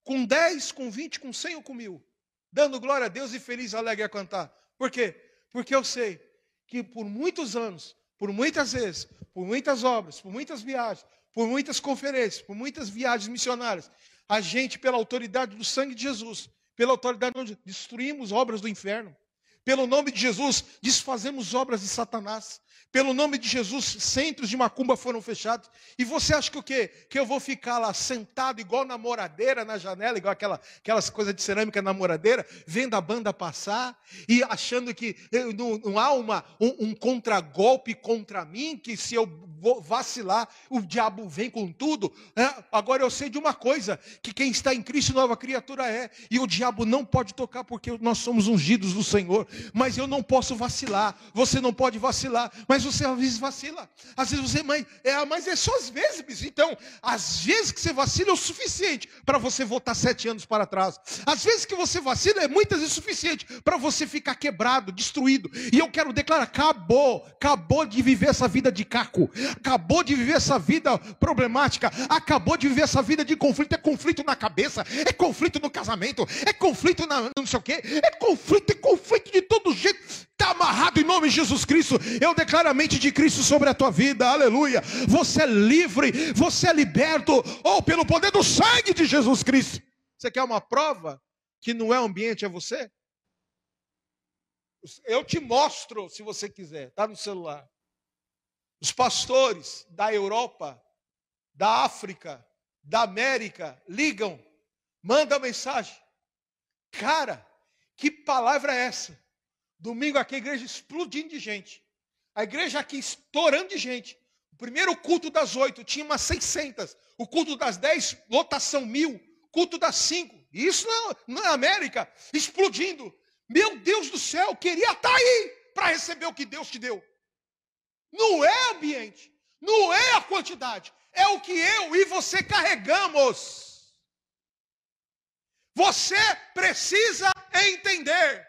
com 10, com 20, com 100 ou com 1000, dando glória a Deus e feliz, alegre a cantar? Por quê? Porque eu sei que por muitos anos, por muitas vezes, por muitas obras, por muitas viagens, por muitas conferências, por muitas viagens missionárias, a gente, pela autoridade do sangue de Jesus, pela autoridade onde destruímos obras do inferno, pelo nome de Jesus, desfazemos obras de Satanás. Pelo nome de Jesus, centros de macumba foram fechados. E você acha que o quê? Que eu vou ficar lá sentado igual namoradeira na janela, igual aquelas coisas de cerâmica namoradeira, vendo a banda passar e achando que não há um contragolpe contra mim, que se eu vou vacilar, o diabo vem com tudo. Agora eu sei de uma coisa, que quem está em Cristo nova criatura é. E o diabo não pode tocar porque nós somos ungidos do Senhor. Mas eu não posso vacilar. Você não pode vacilar. Mas você às vezes vacila. Às vezes você, mas é só às vezes. Então, às vezes que você vacila é o suficiente para você voltar 7 anos para trás. Às vezes que você vacila é muitas vezes suficiente para você ficar quebrado, destruído. E eu quero declarar, acabou de viver essa vida de caco. Acabou de viver essa vida problemática. Acabou de viver essa vida de conflito. É conflito na cabeça, é conflito no casamento, é conflito não sei o quê, é conflito de todo jeito. Está amarrado em nome de Jesus Cristo. Eu declaro a mente de Cristo sobre a tua vida, aleluia. Você é livre, você é liberto, pelo poder do sangue de Jesus Cristo. Você quer uma prova que não é o ambiente, é você? Eu te mostro, se você quiser, está no celular. Os pastores da Europa, da África, da América, ligam, mandam mensagem. Cara, que palavra é essa? Domingo aqui a igreja explodindo de gente. A igreja aqui estourando de gente. O primeiro culto das 8 tinha umas 600. O culto das 10, lotação 1000. Culto das 5. Isso na América, explodindo. Meu Deus do céu, queria estar aí para receber o que Deus te deu. Não é ambiente, não é a quantidade. É o que eu e você carregamos. Você precisa entender.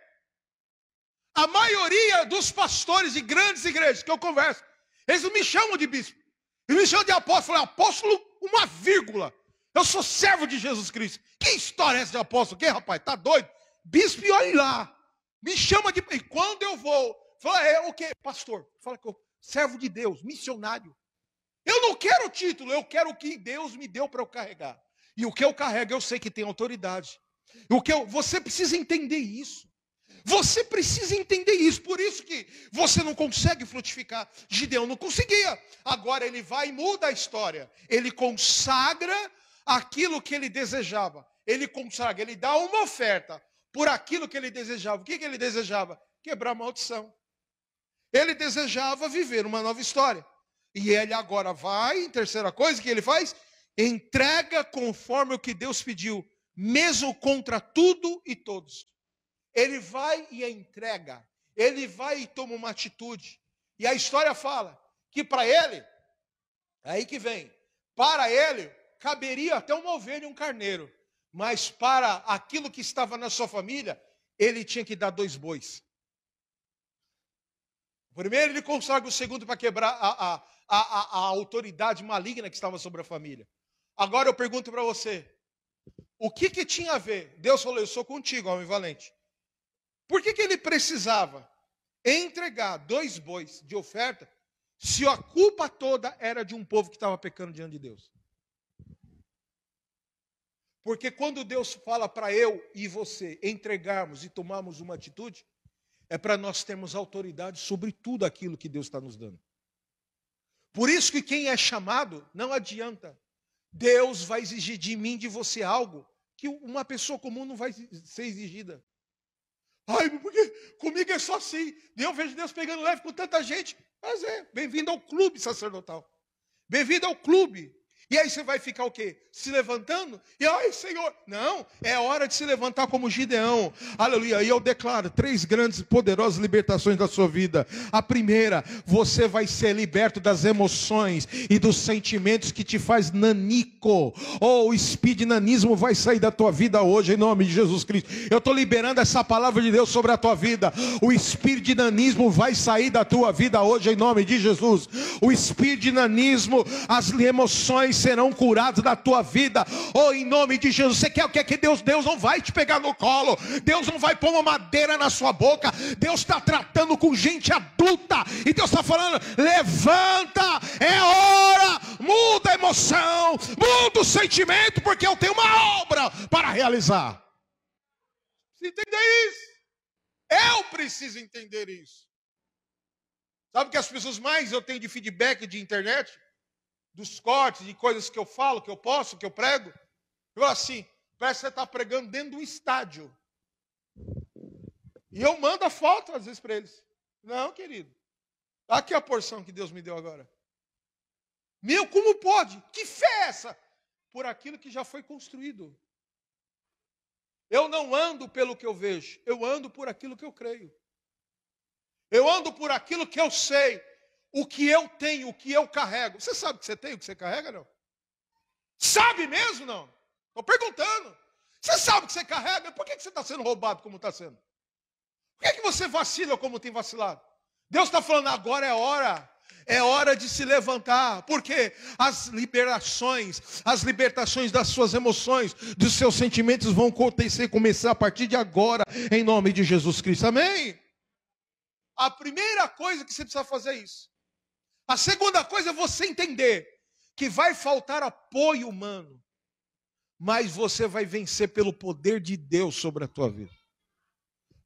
A maioria dos pastores de grandes igrejas que eu converso, eles não me chamam de bispo. Eles me chamam de apóstolo. Eu falei, apóstolo, uma vírgula. Eu sou servo de Jesus Cristo. Que história é essa de apóstolo? Que, rapaz, tá doido? Bispo, e olha lá. Me chama de... E quando eu vou, fala, o quê? Pastor. Fala que eu servo de Deus, missionário. Eu não quero título, eu quero o que Deus me deu para eu carregar. E o que eu carrego, eu sei que tem autoridade. Você precisa entender isso. Você precisa entender isso. Por isso que você não consegue frutificar. Gideão não conseguia. Agora ele vai e muda a história. Ele consagra aquilo que ele desejava. Ele consagra, ele dá uma oferta por aquilo que ele desejava. O que ele desejava? Quebrar a maldição. Ele desejava viver uma nova história. E ele agora vai, terceira coisa que ele faz, entrega conforme o que Deus pediu, mesmo contra tudo e todos. Ele vai e entrega, ele vai e toma uma atitude. E a história fala que para ele, aí que vem, para ele caberia até uma ovelha e um carneiro. Mas para aquilo que estava na sua família, ele tinha que dar 2 bois. O primeiro ele consagra, o segundo para quebrar a autoridade maligna que estava sobre a família. Agora eu pergunto para você, o que tinha a ver? Deus falou, eu sou contigo, homem valente. Por que ele precisava entregar 2 bois de oferta, se a culpa toda era de um povo que estava pecando diante de Deus? Porque quando Deus fala para eu e você entregarmos e tomarmos uma atitude, é para nós termos autoridade sobre tudo aquilo que Deus está nos dando. Por isso que quem é chamado, não adianta. Deus vai exigir de mim, de você, algo que uma pessoa comum não vai ser exigida. Ai, porque comigo é só assim. Eu vejo Deus pegando leve com tanta gente. Mas bem-vindo ao clube sacerdotal. Bem-vindo ao clube. E aí você vai ficar o quê? Se levantando? E ai, Senhor, não, é hora de se levantar como Gideão. Aleluia. E eu declaro 3 grandes e poderosas libertações da sua vida. A primeira, você vai ser liberto das emoções e dos sentimentos que te faz nanico. O espírito de nanismo vai sair da tua vida hoje, em nome de Jesus Cristo. Eu estou liberando essa palavra de Deus sobre a tua vida. O espírito de nanismo vai sair da tua vida hoje, em nome de Jesus. O espírito de nanismo, as emoções serão curados da tua vida, em nome de Jesus. Você quer o que é que Deus não vai te pegar no colo, Deus não vai pôr uma madeira na sua boca, Deus está tratando com gente adulta, e Deus está falando, levanta, é hora, muda a emoção, muda o sentimento, porque eu tenho uma obra para realizar. Você entender isso? Eu preciso entender isso. Sabe o que as pessoas mais eu tenho de feedback de internet? Dos cortes, de coisas que eu falo, que eu posto, que eu prego. Eu assim, parece que você está pregando dentro de um estádio. E eu mando a foto, às vezes, para eles. Não, querido. Aqui a porção que Deus me deu agora. Meu, como pode? Que fé é essa? Por aquilo que já foi construído. Eu não ando pelo que eu vejo. Eu ando por aquilo que eu creio. Eu ando por aquilo que eu sei. O que eu tenho, o que eu carrego. Você sabe o que você tem, o que você carrega, não? Sabe mesmo, não? Estou perguntando. Você sabe o que você carrega? Por que você está sendo roubado como está sendo? Por que você vacila como tem vacilado? Deus está falando, agora é hora. É hora de se levantar. Porque as libertações das suas emoções, dos seus sentimentos vão começar a partir de agora, em nome de Jesus Cristo. Amém? A primeira coisa que você precisa fazer é isso. A segunda coisa é você entender que vai faltar apoio humano, mas você vai vencer pelo poder de Deus sobre a tua vida.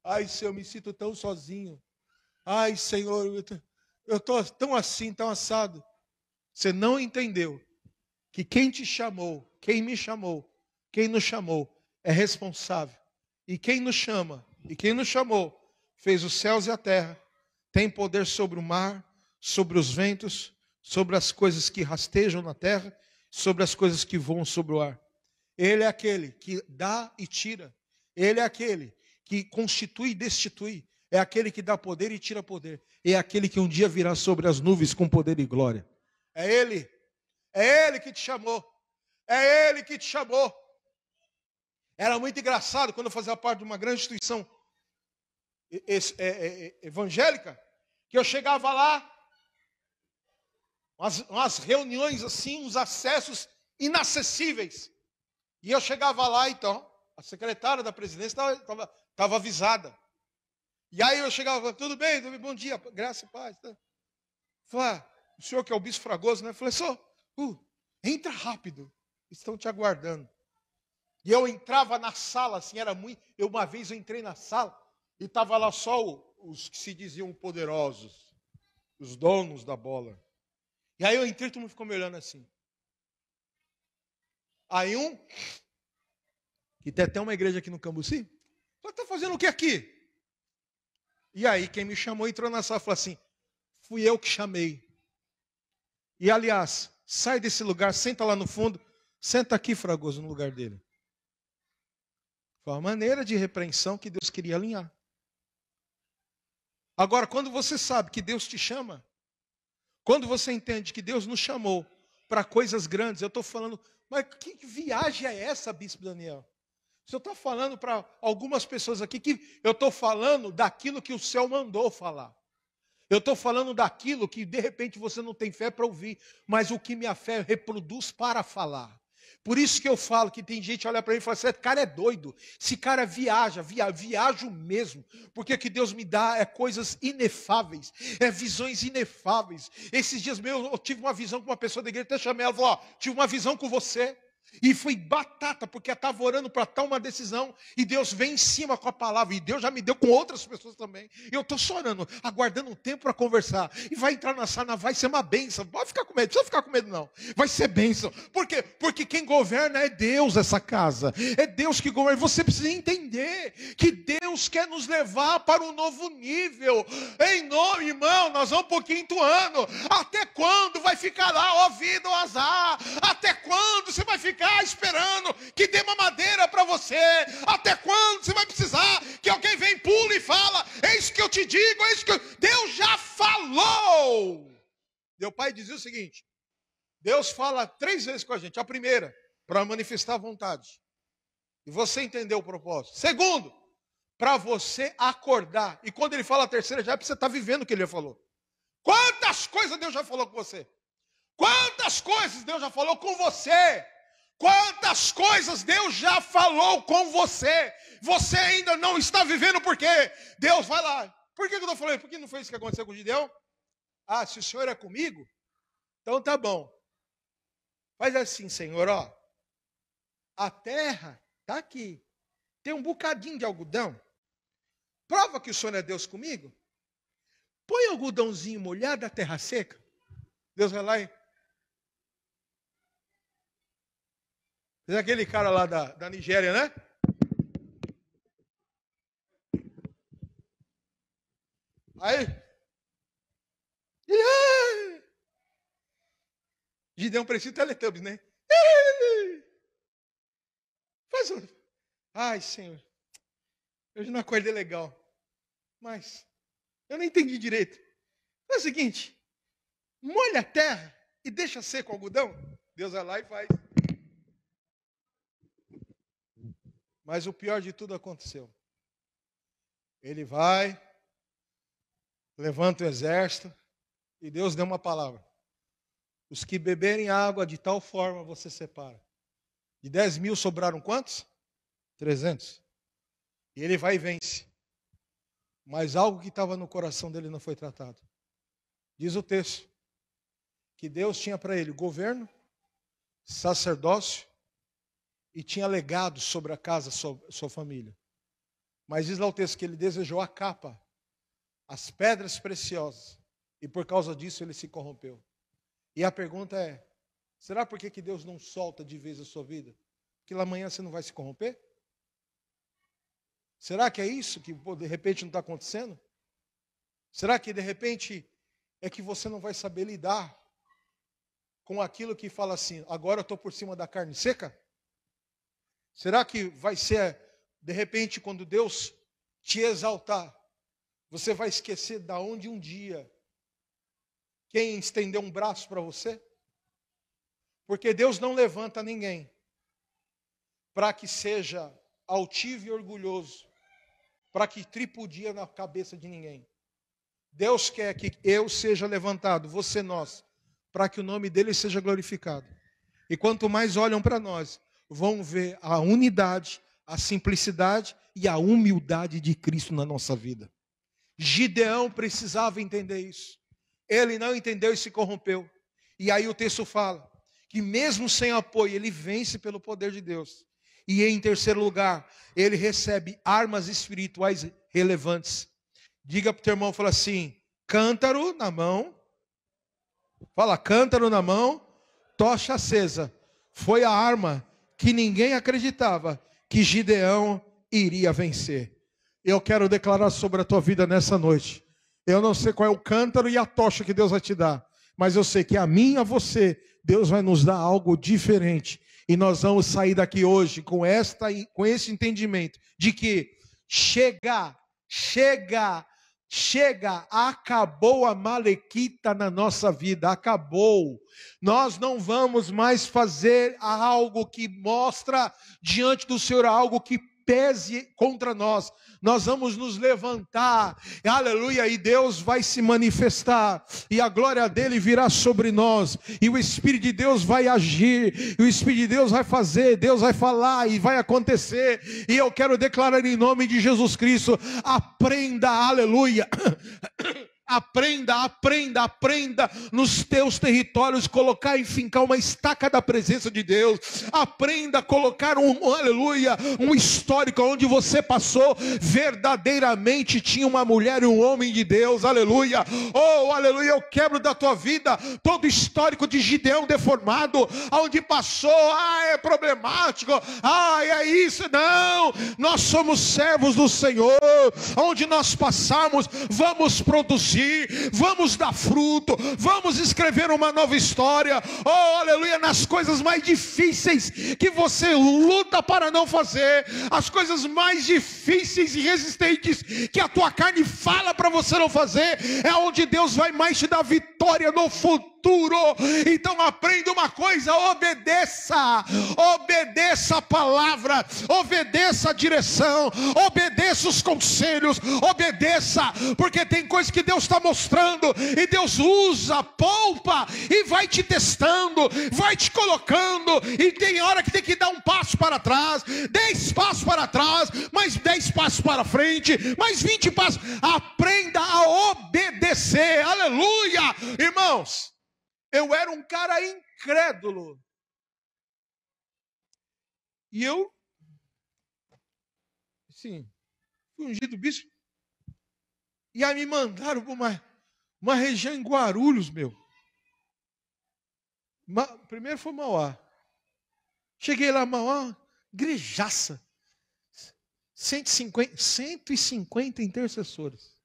Ai, Senhor, eu me sinto tão sozinho. Ai, Senhor, eu estou tão assim, tão assado. Você não entendeu que quem te chamou, quem me chamou, quem nos chamou, é responsável. E quem nos chama, e quem nos chamou, fez os céus e a terra, tem poder sobre o mar, sobre os ventos, sobre as coisas que rastejam na terra, sobre as coisas que voam sobre o ar. Ele é aquele que dá e tira. Ele é aquele que constitui e destitui. É aquele que dá poder e tira poder. É aquele que um dia virá sobre as nuvens com poder e glória. É Ele. É Ele que te chamou. É Ele que te chamou. Era muito engraçado quando eu fazia parte de uma grande instituição evangélica, que eu chegava lá, umas reuniões assim, uns acessos inacessíveis. E eu chegava lá, então, a secretária da presidência estava avisada. E aí eu chegava, tudo bem, bom dia, graça e paz. Falei, o senhor que é o bispo Fragoso, né? Falei, entra rápido, estão te aguardando. E eu entrava na sala, assim, era muito... Uma vez eu entrei na sala e estava lá só os que se diziam poderosos, os donos da bola. E aí eu entrei e todo mundo ficou me olhando assim. Aí que tem até uma igreja aqui no Cambuci, falou, está fazendo o que aqui? E aí quem me chamou entrou na sala e falou assim, fui eu que chamei. E aliás, sai desse lugar, senta lá no fundo, senta aqui, Fragoso, no lugar dele. Foi uma maneira de repreensão que Deus queria alinhar. Agora, quando você sabe que Deus te chama, quando você entende que Deus nos chamou para coisas grandes, eu estou falando, mas que viagem é essa, Bispo Daniel? Se eu estou falando para algumas pessoas aqui, que eu estou falando daquilo que o céu mandou falar. Eu estou falando daquilo que de repente você não tem fé para ouvir, mas o que minha fé reproduz para falar. Por isso que eu falo que tem gente que olha para mim e fala assim, esse cara é doido, esse cara viajo mesmo, porque o que Deus me dá é coisas inefáveis, é visões inefáveis. Esses dias meus eu tive uma visão com uma pessoa da igreja, até chamei ela e falou, tive uma visão com você. E foi batata, porque eu estava orando para tomar uma decisão. E Deus vem em cima com a palavra. E Deus já me deu com outras pessoas também. E eu estou só orando, aguardando um tempo para conversar. E vai entrar na sala, vai ser uma bênção. Pode ficar com medo, não precisa ficar com medo não. Vai ser bênção. Por quê? Porque quem governa é Deus essa casa. É Deus que governa. Você precisa entender que Deus quer nos levar para um novo nível. Em nome, irmão, nós vamos para o 5º ano. Até quando vai ficar lá, ó vida, ó azar? Até quando você vai ficar esperando que dê uma madeira para você? Até quando você vai precisar que alguém venha, pula e fala, é isso que eu te digo, é isso que Deus já falou. Meu pai dizia o seguinte: Deus fala 3 vezes com a gente. A primeira, para manifestar a vontade, e você entender o propósito. Segundo, para você acordar. E quando ele fala a terceira, já é para você estar vivendo o que ele já falou. Quantas coisas Deus já falou com você? Quantas coisas Deus já falou com você? Quantas coisas Deus já falou com você? Você ainda não está vivendo, por quê? Deus vai lá. Por que eu estou falando? Por que não foi isso que aconteceu com o Gideão? Ah, se o Senhor é comigo, então tá bom. Faz assim, Senhor, ó. A terra está aqui. Tem um bocadinho de algodão. Prova que o Senhor é Deus comigo. Põe algodãozinho molhado, a terra seca. Deus vai lá e... Fez aquele cara lá da Nigéria, né? Aí... Gideão parecia o Teletubbies, né? Faz um... Ai, Senhor. Hoje não acordei legal. Mas eu não entendi direito. É o seguinte. Molha a terra e deixa seco o algodão. Deus vai lá e faz. Mas o pior de tudo aconteceu. Ele vai, levanta o exército, e Deus deu uma palavra. Os que beberem água de tal forma você separa. De 10.000 sobraram quantos? 300. E ele vai e vence. Mas algo que estava no coração dele não foi tratado. Diz o texto que Deus tinha para ele governo, sacerdócio, e tinha legado sobre a casa, sua família. Mas diz lá o texto que ele desejou a capa, as pedras preciosas, e por causa disso ele se corrompeu. E a pergunta é, será por que Deus não solta de vez a sua vida? Porque lá amanhã você não vai se corromper? Será que é isso que de repente não está acontecendo? Será que de repente é que você não vai saber lidar com aquilo que fala assim, agora eu estou por cima da carne seca? Será que vai ser, de repente, quando Deus te exaltar, você vai esquecer da onde um dia quem estendeu um braço para você? Porque Deus não levanta ninguém para que seja altivo e orgulhoso, para que tripudie na cabeça de ninguém. Deus quer que eu seja levantado, você, nós, para que o nome dele seja glorificado. E quanto mais olham para nós, vão ver a unidade, a simplicidade e a humildade de Cristo na nossa vida. Gideão precisava entender isso. Ele não entendeu e se corrompeu. E aí o texto fala que mesmo sem apoio, ele vence pelo poder de Deus. E em terceiro lugar, ele recebe armas espirituais relevantes. Diga para o teu irmão, fala assim, cântaro na mão. Fala, cântaro na mão, tocha acesa. Foi a arma que ninguém acreditava que Gideão iria vencer. Eu quero declarar sobre a tua vida nessa noite. Eu não sei qual é o cântaro e a tocha que Deus vai te dar, mas eu sei que a mim e a você, Deus vai nos dar algo diferente. E nós vamos sair daqui hoje com esse entendimento de que chega, acabou a malequita na nossa vida, acabou. Nós não vamos mais fazer algo que mostra diante do Senhor algo que pese contra nós. Nós vamos nos levantar, aleluia, e Deus vai se manifestar, e a glória dele virá sobre nós, e o Espírito de Deus vai agir, e o Espírito de Deus vai fazer, Deus vai falar, e vai acontecer, e eu quero declarar em nome de Jesus Cristo, aprenda, aleluia, Aprenda nos teus territórios colocar e fincar uma estaca da presença de Deus. Aprenda a colocar um histórico onde você passou, verdadeiramente tinha uma mulher e um homem de Deus, aleluia. Oh, aleluia, eu quebro da tua vida todo histórico de Gideão deformado, onde passou, é problemático, é isso, não, nós somos servos do Senhor, onde nós passamos, vamos produzir, vamos dar fruto, vamos escrever uma nova história, oh aleluia, nas coisas mais difíceis que você luta para não fazer, as coisas mais difíceis e resistentes que a tua carne fala para você não fazer, é onde Deus vai mais te dar vitória no futuro. Então aprenda uma coisa, obedeça a palavra, obedeça a direção, obedeça os conselhos, obedeça, porque tem coisas que Deus está mostrando, e Deus usa, poupa, e vai te testando, vai te colocando, e tem hora que tem que dar um passo para trás, 10 passos para trás, mais 10 passos para frente, mais 20 passos, aprenda a obedecer, aleluia, irmãos. Eu era um cara incrédulo. E eu, sim, fui ungido bispo. E aí me mandaram para uma região em Guarulhos, meu. Primeiro foi Mauá. Cheguei lá, Mauá, igrejaça. 150 intercessores.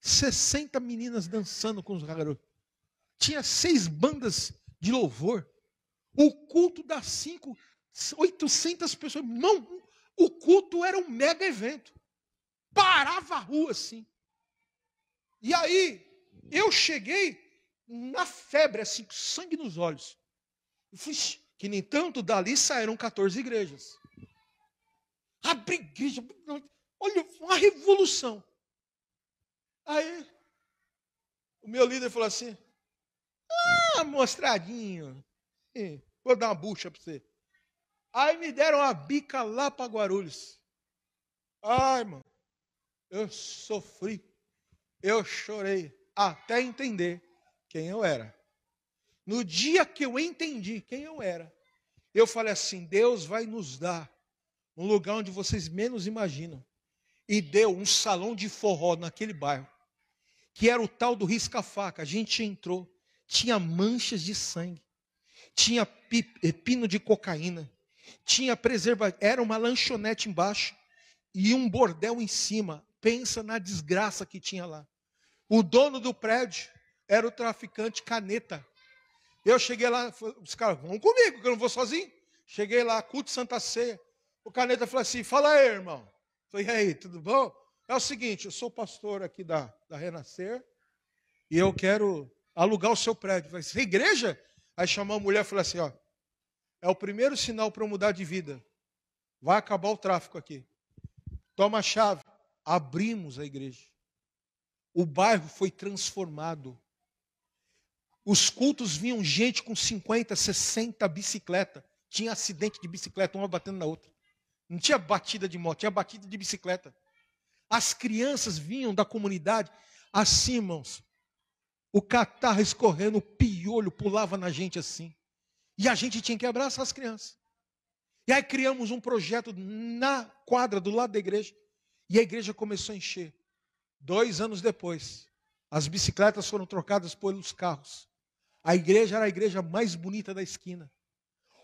60 meninas dançando com os garotos. Tinha 6 bandas de louvor. O culto das 800 pessoas. Irmão, o culto era um mega evento. Parava a rua assim. E aí, eu cheguei na febre, assim, sangue nos olhos. Eu falei, que nem tanto, dali saíram 14 igrejas. Abre igreja. Olha, uma revolução. Aí, o meu líder falou assim, mostradinho, vou dar uma bucha para você. Aí me deram uma bica lá para Guarulhos. Ai, irmão, eu sofri, eu chorei, até entender quem eu era. No dia que eu entendi quem eu era, eu falei assim, Deus vai nos dar um lugar onde vocês menos imaginam. E deu um salão de forró naquele bairro, que era o tal do risca-faca. A gente entrou, tinha manchas de sangue, tinha pino de cocaína, tinha preservativo, era uma lanchonete embaixo e um bordel em cima. Pensa na desgraça que tinha lá. O dono do prédio era o traficante Caneta. Eu cheguei lá, os caras, vão comigo, que eu não vou sozinho. Cheguei lá, culto Santa Ceia. O Caneta falou assim, fala aí, irmão. Falei, e aí, tudo bom? É o seguinte, eu sou pastor aqui da Renascer e eu quero alugar o seu prédio. Falei, você é igreja? Aí chamou a mulher e falou assim, é o primeiro sinal para eu mudar de vida. Vai acabar o tráfico aqui. Toma a chave. Abrimos a igreja. O bairro foi transformado. Os cultos vinham gente com 50, 60 bicicletas. Tinha acidente de bicicleta, uma batendo na outra. Não tinha batida de moto, tinha batida de bicicleta. As crianças vinham da comunidade, assim, irmãos, o catarro escorrendo, o piolho pulava na gente assim. E a gente tinha que abraçar as crianças. E aí criamos um projeto na quadra do lado da igreja. E a igreja começou a encher. 2 anos depois, as bicicletas foram trocadas pelos carros. A igreja era a igreja mais bonita da esquina.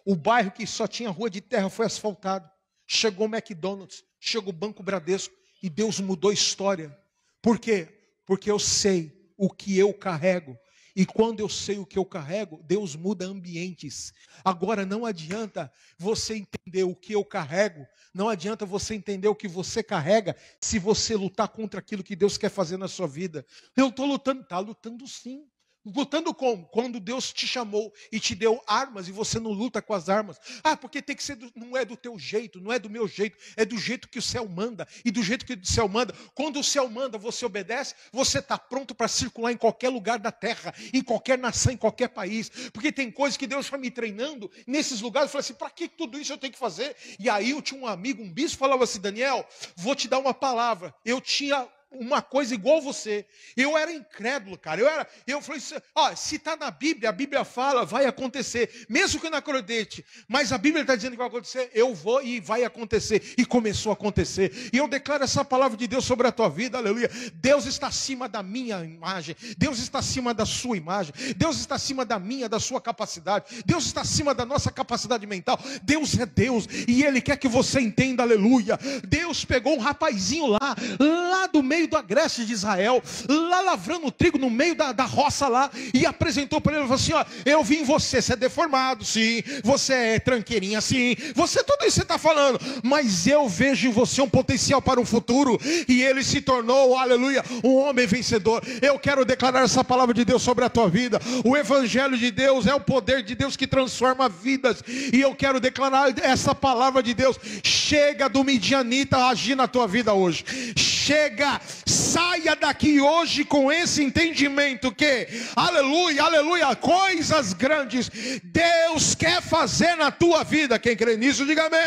O bairro que só tinha rua de terra foi asfaltado. Chegou o McDonald's, chegou o Banco Bradesco e Deus mudou a história. Por quê? Porque eu sei o que eu carrego. E quando eu sei o que eu carrego, Deus muda ambientes. Agora não adianta você entender o que eu carrego, não adianta você entender o que você carrega, se você lutar contra aquilo que Deus quer fazer na sua vida. Eu estou lutando, está lutando sim. Lutando como? Quando Deus te chamou e te deu armas e você não luta com as armas. Porque tem que ser, não é do teu jeito, não é do meu jeito, é do jeito que o céu manda. E do jeito que o céu manda, quando o céu manda, você obedece, você está pronto para circular em qualquer lugar da terra, em qualquer nação, em qualquer país. Porque tem coisas que Deus vai me treinando nesses lugares. Eu falei assim, para que tudo isso eu tenho que fazer? E aí eu tinha um amigo, um bispo, falava assim, Daniel, vou te dar uma palavra. Eu tinha uma coisa igual você. Eu era incrédulo, cara. Eu falei, se está na Bíblia, a Bíblia fala, vai acontecer. Mesmo que eu não acredite, mas a Bíblia está dizendo que vai acontecer, eu vou e vai acontecer. E começou a acontecer. E eu declaro essa palavra de Deus sobre a tua vida, aleluia. Deus está acima da minha imagem. Deus está acima da sua imagem. Deus está acima da minha, da sua capacidade. Deus está acima da nossa capacidade mental. Deus é Deus. E Ele quer que você entenda, aleluia. Deus pegou um rapazinho lá do meio da Grécia de Israel, lá lavrando trigo no meio da roça lá, e apresentou para ele e falou assim, eu vi em você, você é deformado, sim, você é tranqueirinha, sim, você, tudo isso você está falando, mas eu vejo em você um potencial para um futuro, e ele se tornou, aleluia, um homem vencedor. Eu quero declarar essa palavra de Deus sobre a tua vida. O evangelho de Deus é o poder de Deus que transforma vidas, e eu quero declarar essa palavra de Deus. Chega do midianita a agir na tua vida hoje. Chega, saia daqui hoje com esse entendimento que, aleluia, aleluia, coisas grandes Deus quer fazer na tua vida. Quem crê nisso, diga amém.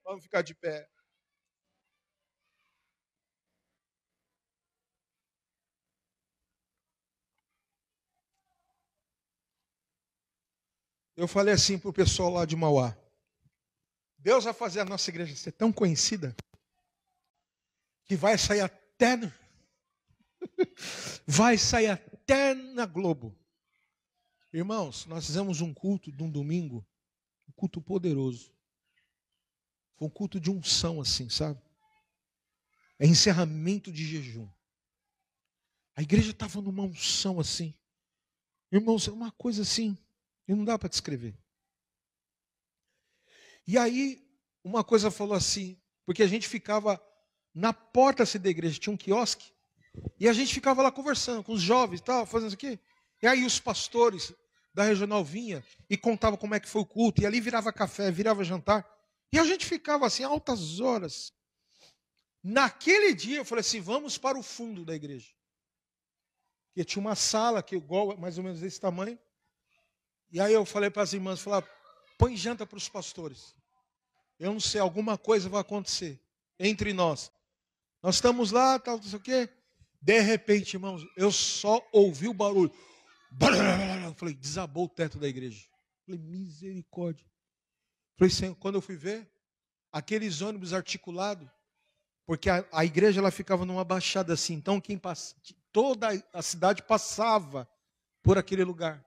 Vamos ficar de pé. Eu falei assim para o pessoal lá de Mauá: Deus vai fazer a nossa igreja ser tão conhecida que vai sair até na Globo. Irmãos, nós fizemos um culto de um domingo, um culto poderoso. Foi um culto de unção assim, sabe? É encerramento de jejum. A igreja estava numa unção assim. Irmãos, é uma coisa assim, e não dá para descrever. E aí, uma coisa falou assim, porque a gente ficava na porta da igreja, tinha um quiosque, e a gente ficava lá conversando com os jovens e tal, fazendo isso aqui. E aí os pastores da regional vinham e contavam como é que foi o culto, e ali virava café, virava jantar, e a gente ficava assim, altas horas. Naquele dia eu falei assim, vamos para o fundo da igreja. Porque tinha uma sala que igual, mais ou menos desse tamanho, e aí eu falei para as irmãs, põe janta para os pastores. Eu não sei, alguma coisa vai acontecer entre nós. Nós estamos lá, tal, não sei o quê. De repente, irmãos, eu só ouvi o barulho. Eu falei, desabou o teto da igreja. Eu falei, misericórdia. Eu falei, Senhor, quando eu fui ver, aqueles ônibus articulados, porque a igreja ela ficava numa baixada assim, então toda a cidade passava por aquele lugar.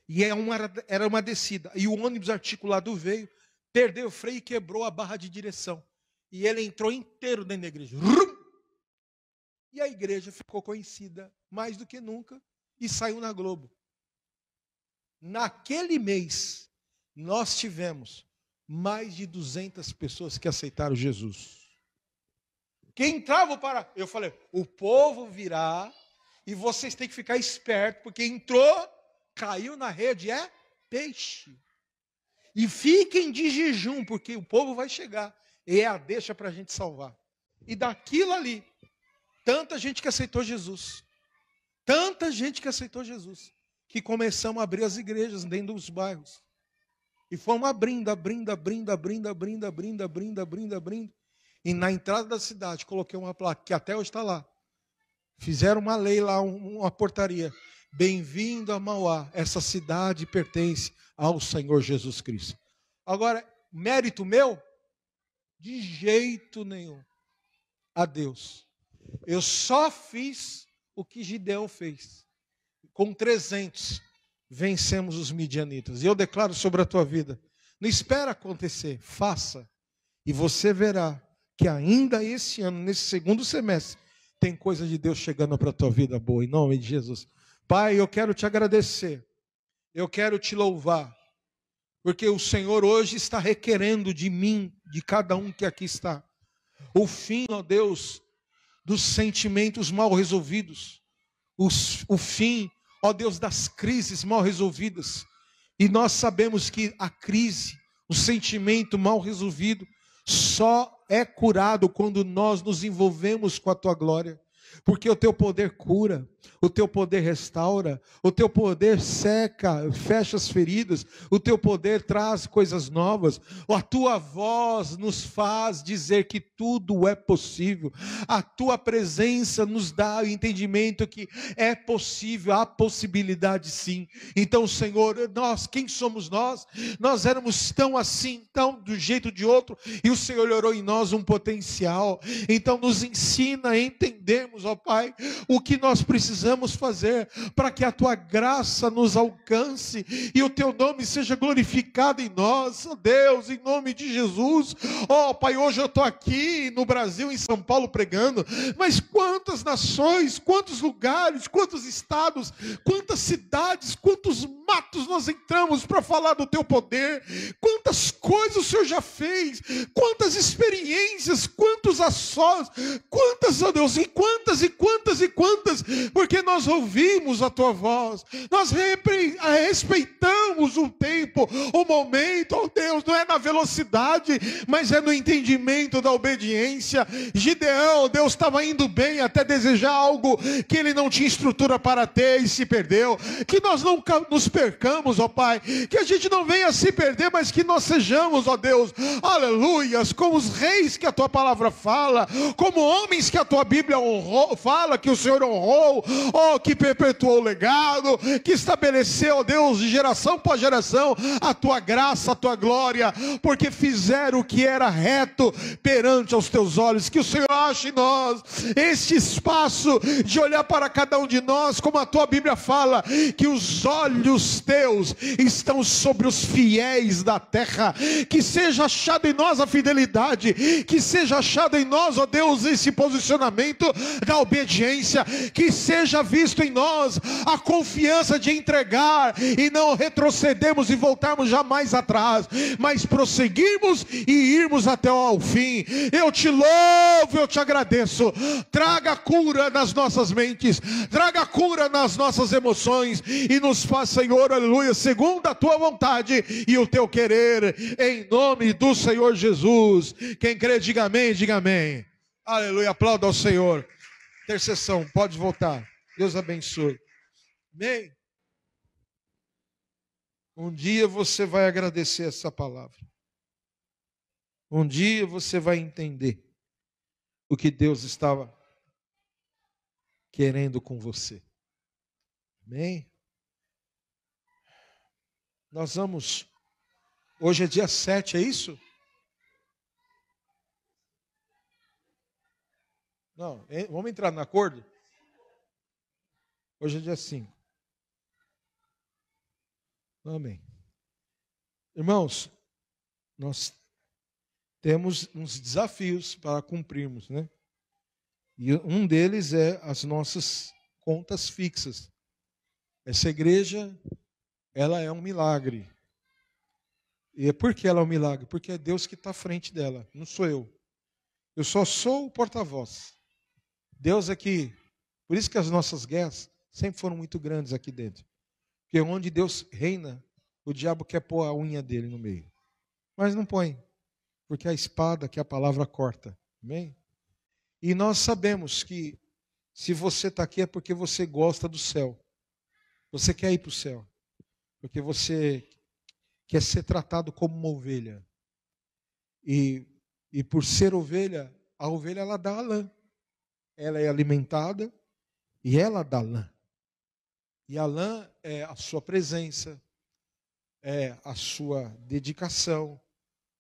E era uma descida. E o ônibus articulado veio, perdeu o freio e quebrou a barra de direção. E ele entrou inteiro dentro da igreja. E a igreja ficou conhecida mais do que nunca e saiu na Globo. Naquele mês, nós tivemos mais de 200 pessoas que aceitaram Jesus. Quem entrava para... Eu falei, o povo virá e vocês têm que ficar espertos, porque entrou, caiu na rede, é peixe. E fiquem de jejum, porque o povo vai chegar. E é a deixa para a gente salvar. E daquilo ali, tanta gente que aceitou Jesus. Tanta gente que aceitou Jesus. Que começamos a abrir as igrejas dentro dos bairros. E fomos abrindo. E na entrada da cidade, coloquei uma placa, que até hoje está lá. Fizeram uma lei lá, uma portaria. Bem-vindo a Mauá. Essa cidade pertence ao Senhor Jesus Cristo. Agora, mérito meu? De jeito nenhum. A Deus. Eu só fiz o que Gideão fez. Com 300, vencemos os midianitas. E eu declaro sobre a tua vida. Não espera acontecer, faça. E você verá que ainda esse ano, nesse segundo semestre, tem coisa de Deus chegando para a tua vida boa. Em nome de Jesus. Pai, eu quero te agradecer. Eu quero te louvar. Porque o Senhor hoje está requerendo de mim, de cada um que aqui está, o fim, ó Deus, dos sentimentos mal resolvidos, o fim, ó Deus, das crises mal resolvidas. E nós sabemos que a crise, o sentimento mal resolvido, só é curado quando nós nos envolvemos com a tua glória. porque o teu poder cura, o teu poder restaura, o teu poder seca, fecha as feridas, o teu poder traz coisas novas, a tua voz nos faz dizer que tudo é possível, a tua presença nos dá o entendimento que é possível, há possibilidade sim. Então, Senhor, nós, quem somos nós? Nós éramos tão assim, tão do jeito de outro, e o Senhor orou em nós um potencial. Então nos ensina a entendermos, ó Pai, o que nós precisamos fazer para que a tua graça nos alcance e o teu nome seja glorificado em nós, ó Deus, em nome de Jesus. Ó Pai, hoje eu estou aqui no Brasil, em São Paulo, pregando, mas quantas nações, quantos lugares, quantos estados, quantas cidades, quantos matos nós entramos para falar do teu poder, quantas coisas o Senhor já fez, quantas experiências, quantos ações, quantas, ó Deus, e quantas, porque nós ouvimos a tua voz, nós respeitamos o tempo, o momento, ó Deus, não é na velocidade, mas é no entendimento da obediência. Gideão, Deus, estava indo bem até desejar algo que ele não tinha estrutura para ter e se perdeu. Que nós não nos percamos, ó Pai, que a gente não venha se perder, mas que nós sejamos, ó Deus, aleluias, como os reis que a tua palavra fala, como homens que a tua Bíblia honrou, fala que o Senhor honrou, ó, que perpetuou o legado, que estabeleceu, ó Deus, de geração por geração, a tua graça, a tua glória, porque fizeram o que era reto perante aos teus olhos. Que o Senhor ache em nós este espaço de olhar para cada um de nós, como a tua Bíblia fala, que os olhos teus estão sobre os fiéis da terra. Que seja achado em nós a fidelidade, que seja achado em nós, ó Deus, esse posicionamento da obediência, que seja visto em nós a confiança de entregar e não retrocedermos e voltarmos jamais atrás, mas prosseguirmos e irmos até ao fim. Eu te louvo, eu te agradeço. Traga cura nas nossas mentes, traga cura nas nossas emoções e nos faz, Senhor, aleluia, segundo a tua vontade e o teu querer, em nome do Senhor Jesus. Quem crê, diga amém, diga amém. Aleluia, aplauda ao Senhor. Intercessão, pode voltar. Deus abençoe. Amém. Um dia você vai agradecer essa palavra. Um dia você vai entender o que Deus estava querendo com você. Amém? Nós vamos... Hoje é dia 7, é isso? Não, vamos entrar no acordo? Hoje é dia 5. Amém. Irmãos, nós temos uns desafios para cumprirmos, né? E um deles é as nossas contas fixas. Essa igreja, ela é um milagre. E por que ela é um milagre? Porque é Deus que está à frente dela, não sou eu. Eu só sou o porta-voz. Deus é que... Por isso que as nossas guerras sempre foram muito grandes aqui dentro. Porque onde Deus reina, o diabo quer pôr a unha dele no meio. Mas não põe. Porque a espada que a palavra corta. Amém? E nós sabemos que se você está aqui é porque você gosta do céu. Você quer ir para o céu. Porque você quer ser tratado como uma ovelha. E por ser ovelha, a ovelha ela dá a lã. Ela é alimentada e ela dá lã. E a lã é a sua presença, é a sua dedicação,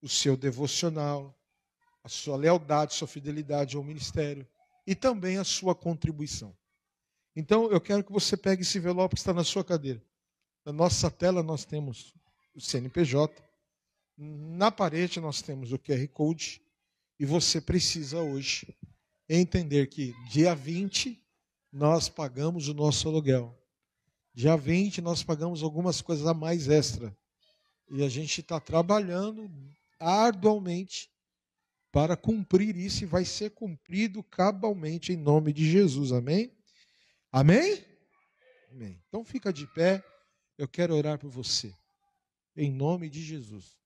o seu devocional, a sua lealdade, sua fidelidade ao ministério e também a sua contribuição. Então, eu quero que você pegue esse envelope que está na sua cadeira. Na nossa tela nós temos o CNPJ, na parede nós temos o QR Code e você precisa hoje entender que dia 20 nós pagamos o nosso aluguel. Dia 20 nós pagamos algumas coisas a mais extra. E a gente está trabalhando arduamente para cumprir isso e vai ser cumprido cabalmente em nome de Jesus. Amém? Amém? Amém. Então fica de pé. Eu quero orar por você. Em nome de Jesus.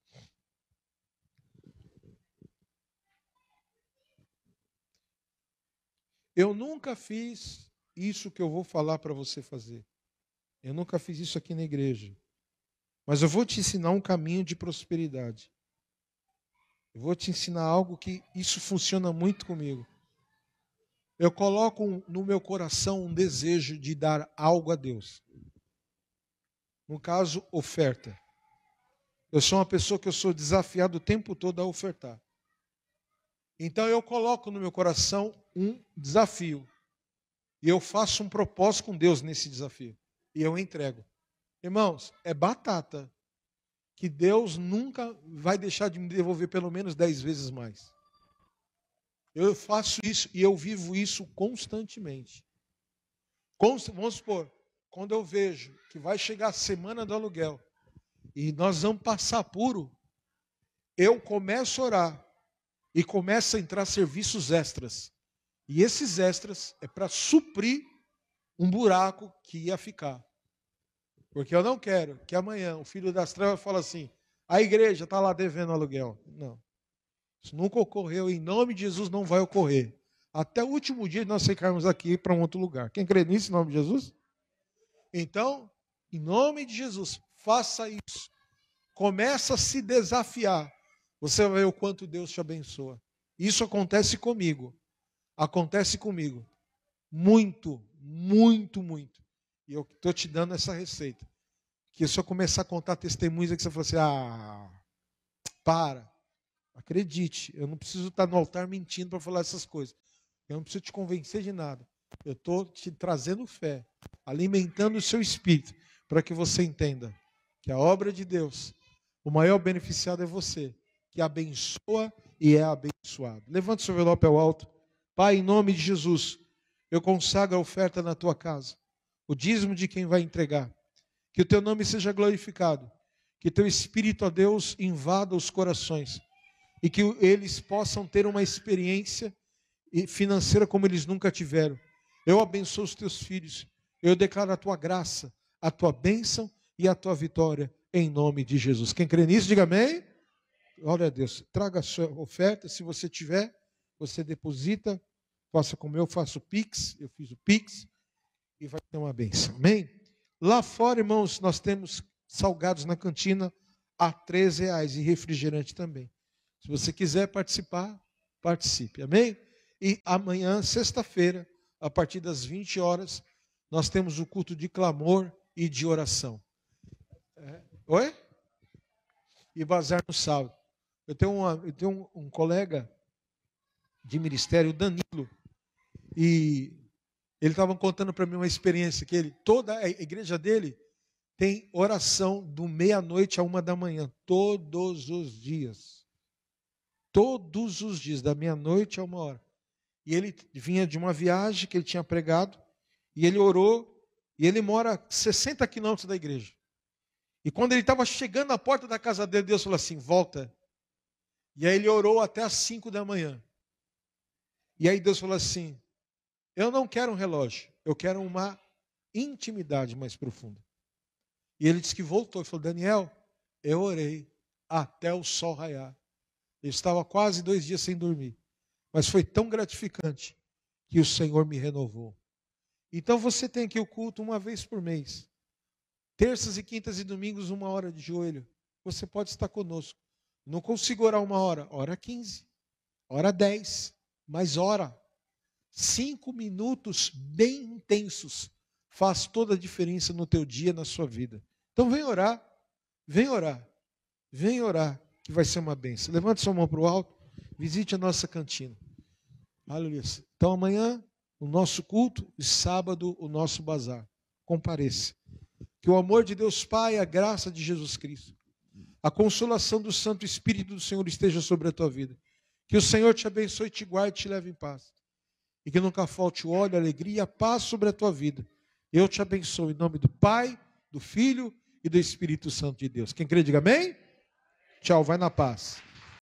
Eu nunca fiz isso que eu vou falar para você fazer. Eu nunca fiz isso aqui na igreja. Mas eu vou te ensinar um caminho de prosperidade. Eu vou te ensinar algo que isso funciona muito comigo. Eu coloco no meu coração um desejo de dar algo a Deus. No caso, oferta. Eu sou uma pessoa que eu sou desafiado o tempo todo a ofertar. Então eu coloco no meu coração um desafio. E eu faço um propósito com Deus nesse desafio. E eu entrego. Irmãos, é batata que Deus nunca vai deixar de me devolver pelo menos 10 vezes mais. Eu faço isso e eu vivo isso constantemente. Vamos supor, quando eu vejo que vai chegar a semana do aluguel e nós vamos passar apuro, eu começo a orar e começo a entrar serviços extras. E esses extras é para suprir um buraco que ia ficar. Porque eu não quero que amanhã o filho das trevas fale assim, a igreja está lá devendo aluguel. Não. Isso nunca ocorreu, em nome de Jesus não vai ocorrer. Até o último dia de nós ficarmos aqui para um outro lugar. Quem crê nisso, em nome de Jesus? Então, em nome de Jesus, faça isso. Começa a se desafiar. Você vai ver o quanto Deus te abençoa. Isso acontece comigo. Acontece comigo. Muito, muito, muito. E eu estou te dando essa receita. Que se eu começar a contar testemunhos, é que você fala assim, para. Acredite, eu não preciso estar no altar mentindo para falar essas coisas. Eu não preciso te convencer de nada. Eu estou te trazendo fé, alimentando o seu espírito, para que você entenda que a obra de Deus, o maior beneficiado é você, que abençoa e é abençoado. Levante seu envelope ao alto. Pai, em nome de Jesus, eu consagro a oferta na tua casa, o dízimo de quem vai entregar. Que o teu nome seja glorificado, que teu Espírito, ó Deus, invada os corações e que eles possam ter uma experiência financeira como eles nunca tiveram. Eu abençoo os teus filhos, eu declaro a tua graça, a tua bênção e a tua vitória, em nome de Jesus. Quem crê nisso, diga amém. Glória a Deus. Traga a sua oferta, se você tiver, você deposita, faça como eu faço o Pix, eu fiz o Pix, e vai ter uma bênção, amém? Lá fora, irmãos, nós temos salgados na cantina a R$13 e refrigerante também. Se você quiser participar, participe, amém? E amanhã, sexta-feira, a partir das 20 horas, nós temos o culto de clamor e de oração. Oi? E bazar no sábado. Eu tenho um colega de ministério, o Danilo, e ele estava contando para mim uma experiência que toda a igreja dele tem oração do meia-noite a 1h, todos os dias. Todos os dias, da meia-noite a 1h. E ele vinha de uma viagem que ele tinha pregado, e ele orou, e ele mora a 60 quilômetros da igreja. E quando ele estava chegando na porta da casa dele, Deus falou assim, volta. E aí ele orou até as 5h. E aí Deus falou assim, eu não quero um relógio, eu quero uma intimidade mais profunda. E ele disse que voltou e falou, Daniel, eu orei até o sol raiar. Eu estava quase 2 dias sem dormir. Mas foi tão gratificante que o Senhor me renovou. Então você tem aqui o culto uma vez por mês. Terças e quintas e domingos, 1 hora de joelho. Você pode estar conosco. Não consigo orar 1 hora. Ora 15. Ora 10. Mas ora. 5 minutos bem intensos faz toda a diferença no teu dia, na sua vida. Então vem orar. Vem orar. Vem orar, que vai ser uma bênção. Levante sua mão para o alto. Visite a nossa cantina. Aleluia. Então amanhã, o nosso culto, e sábado, o nosso bazar. Compareça. Que o amor de Deus Pai, a graça de Jesus Cristo, a consolação do Santo Espírito do Senhor esteja sobre a tua vida. Que o Senhor te abençoe, te guarde e te leve em paz. E que nunca falte o óleo, a alegria e a paz sobre a tua vida. Eu te abençoo em nome do Pai, do Filho e do Espírito Santo de Deus. Quem crê, diga amém. Tchau, vai na paz.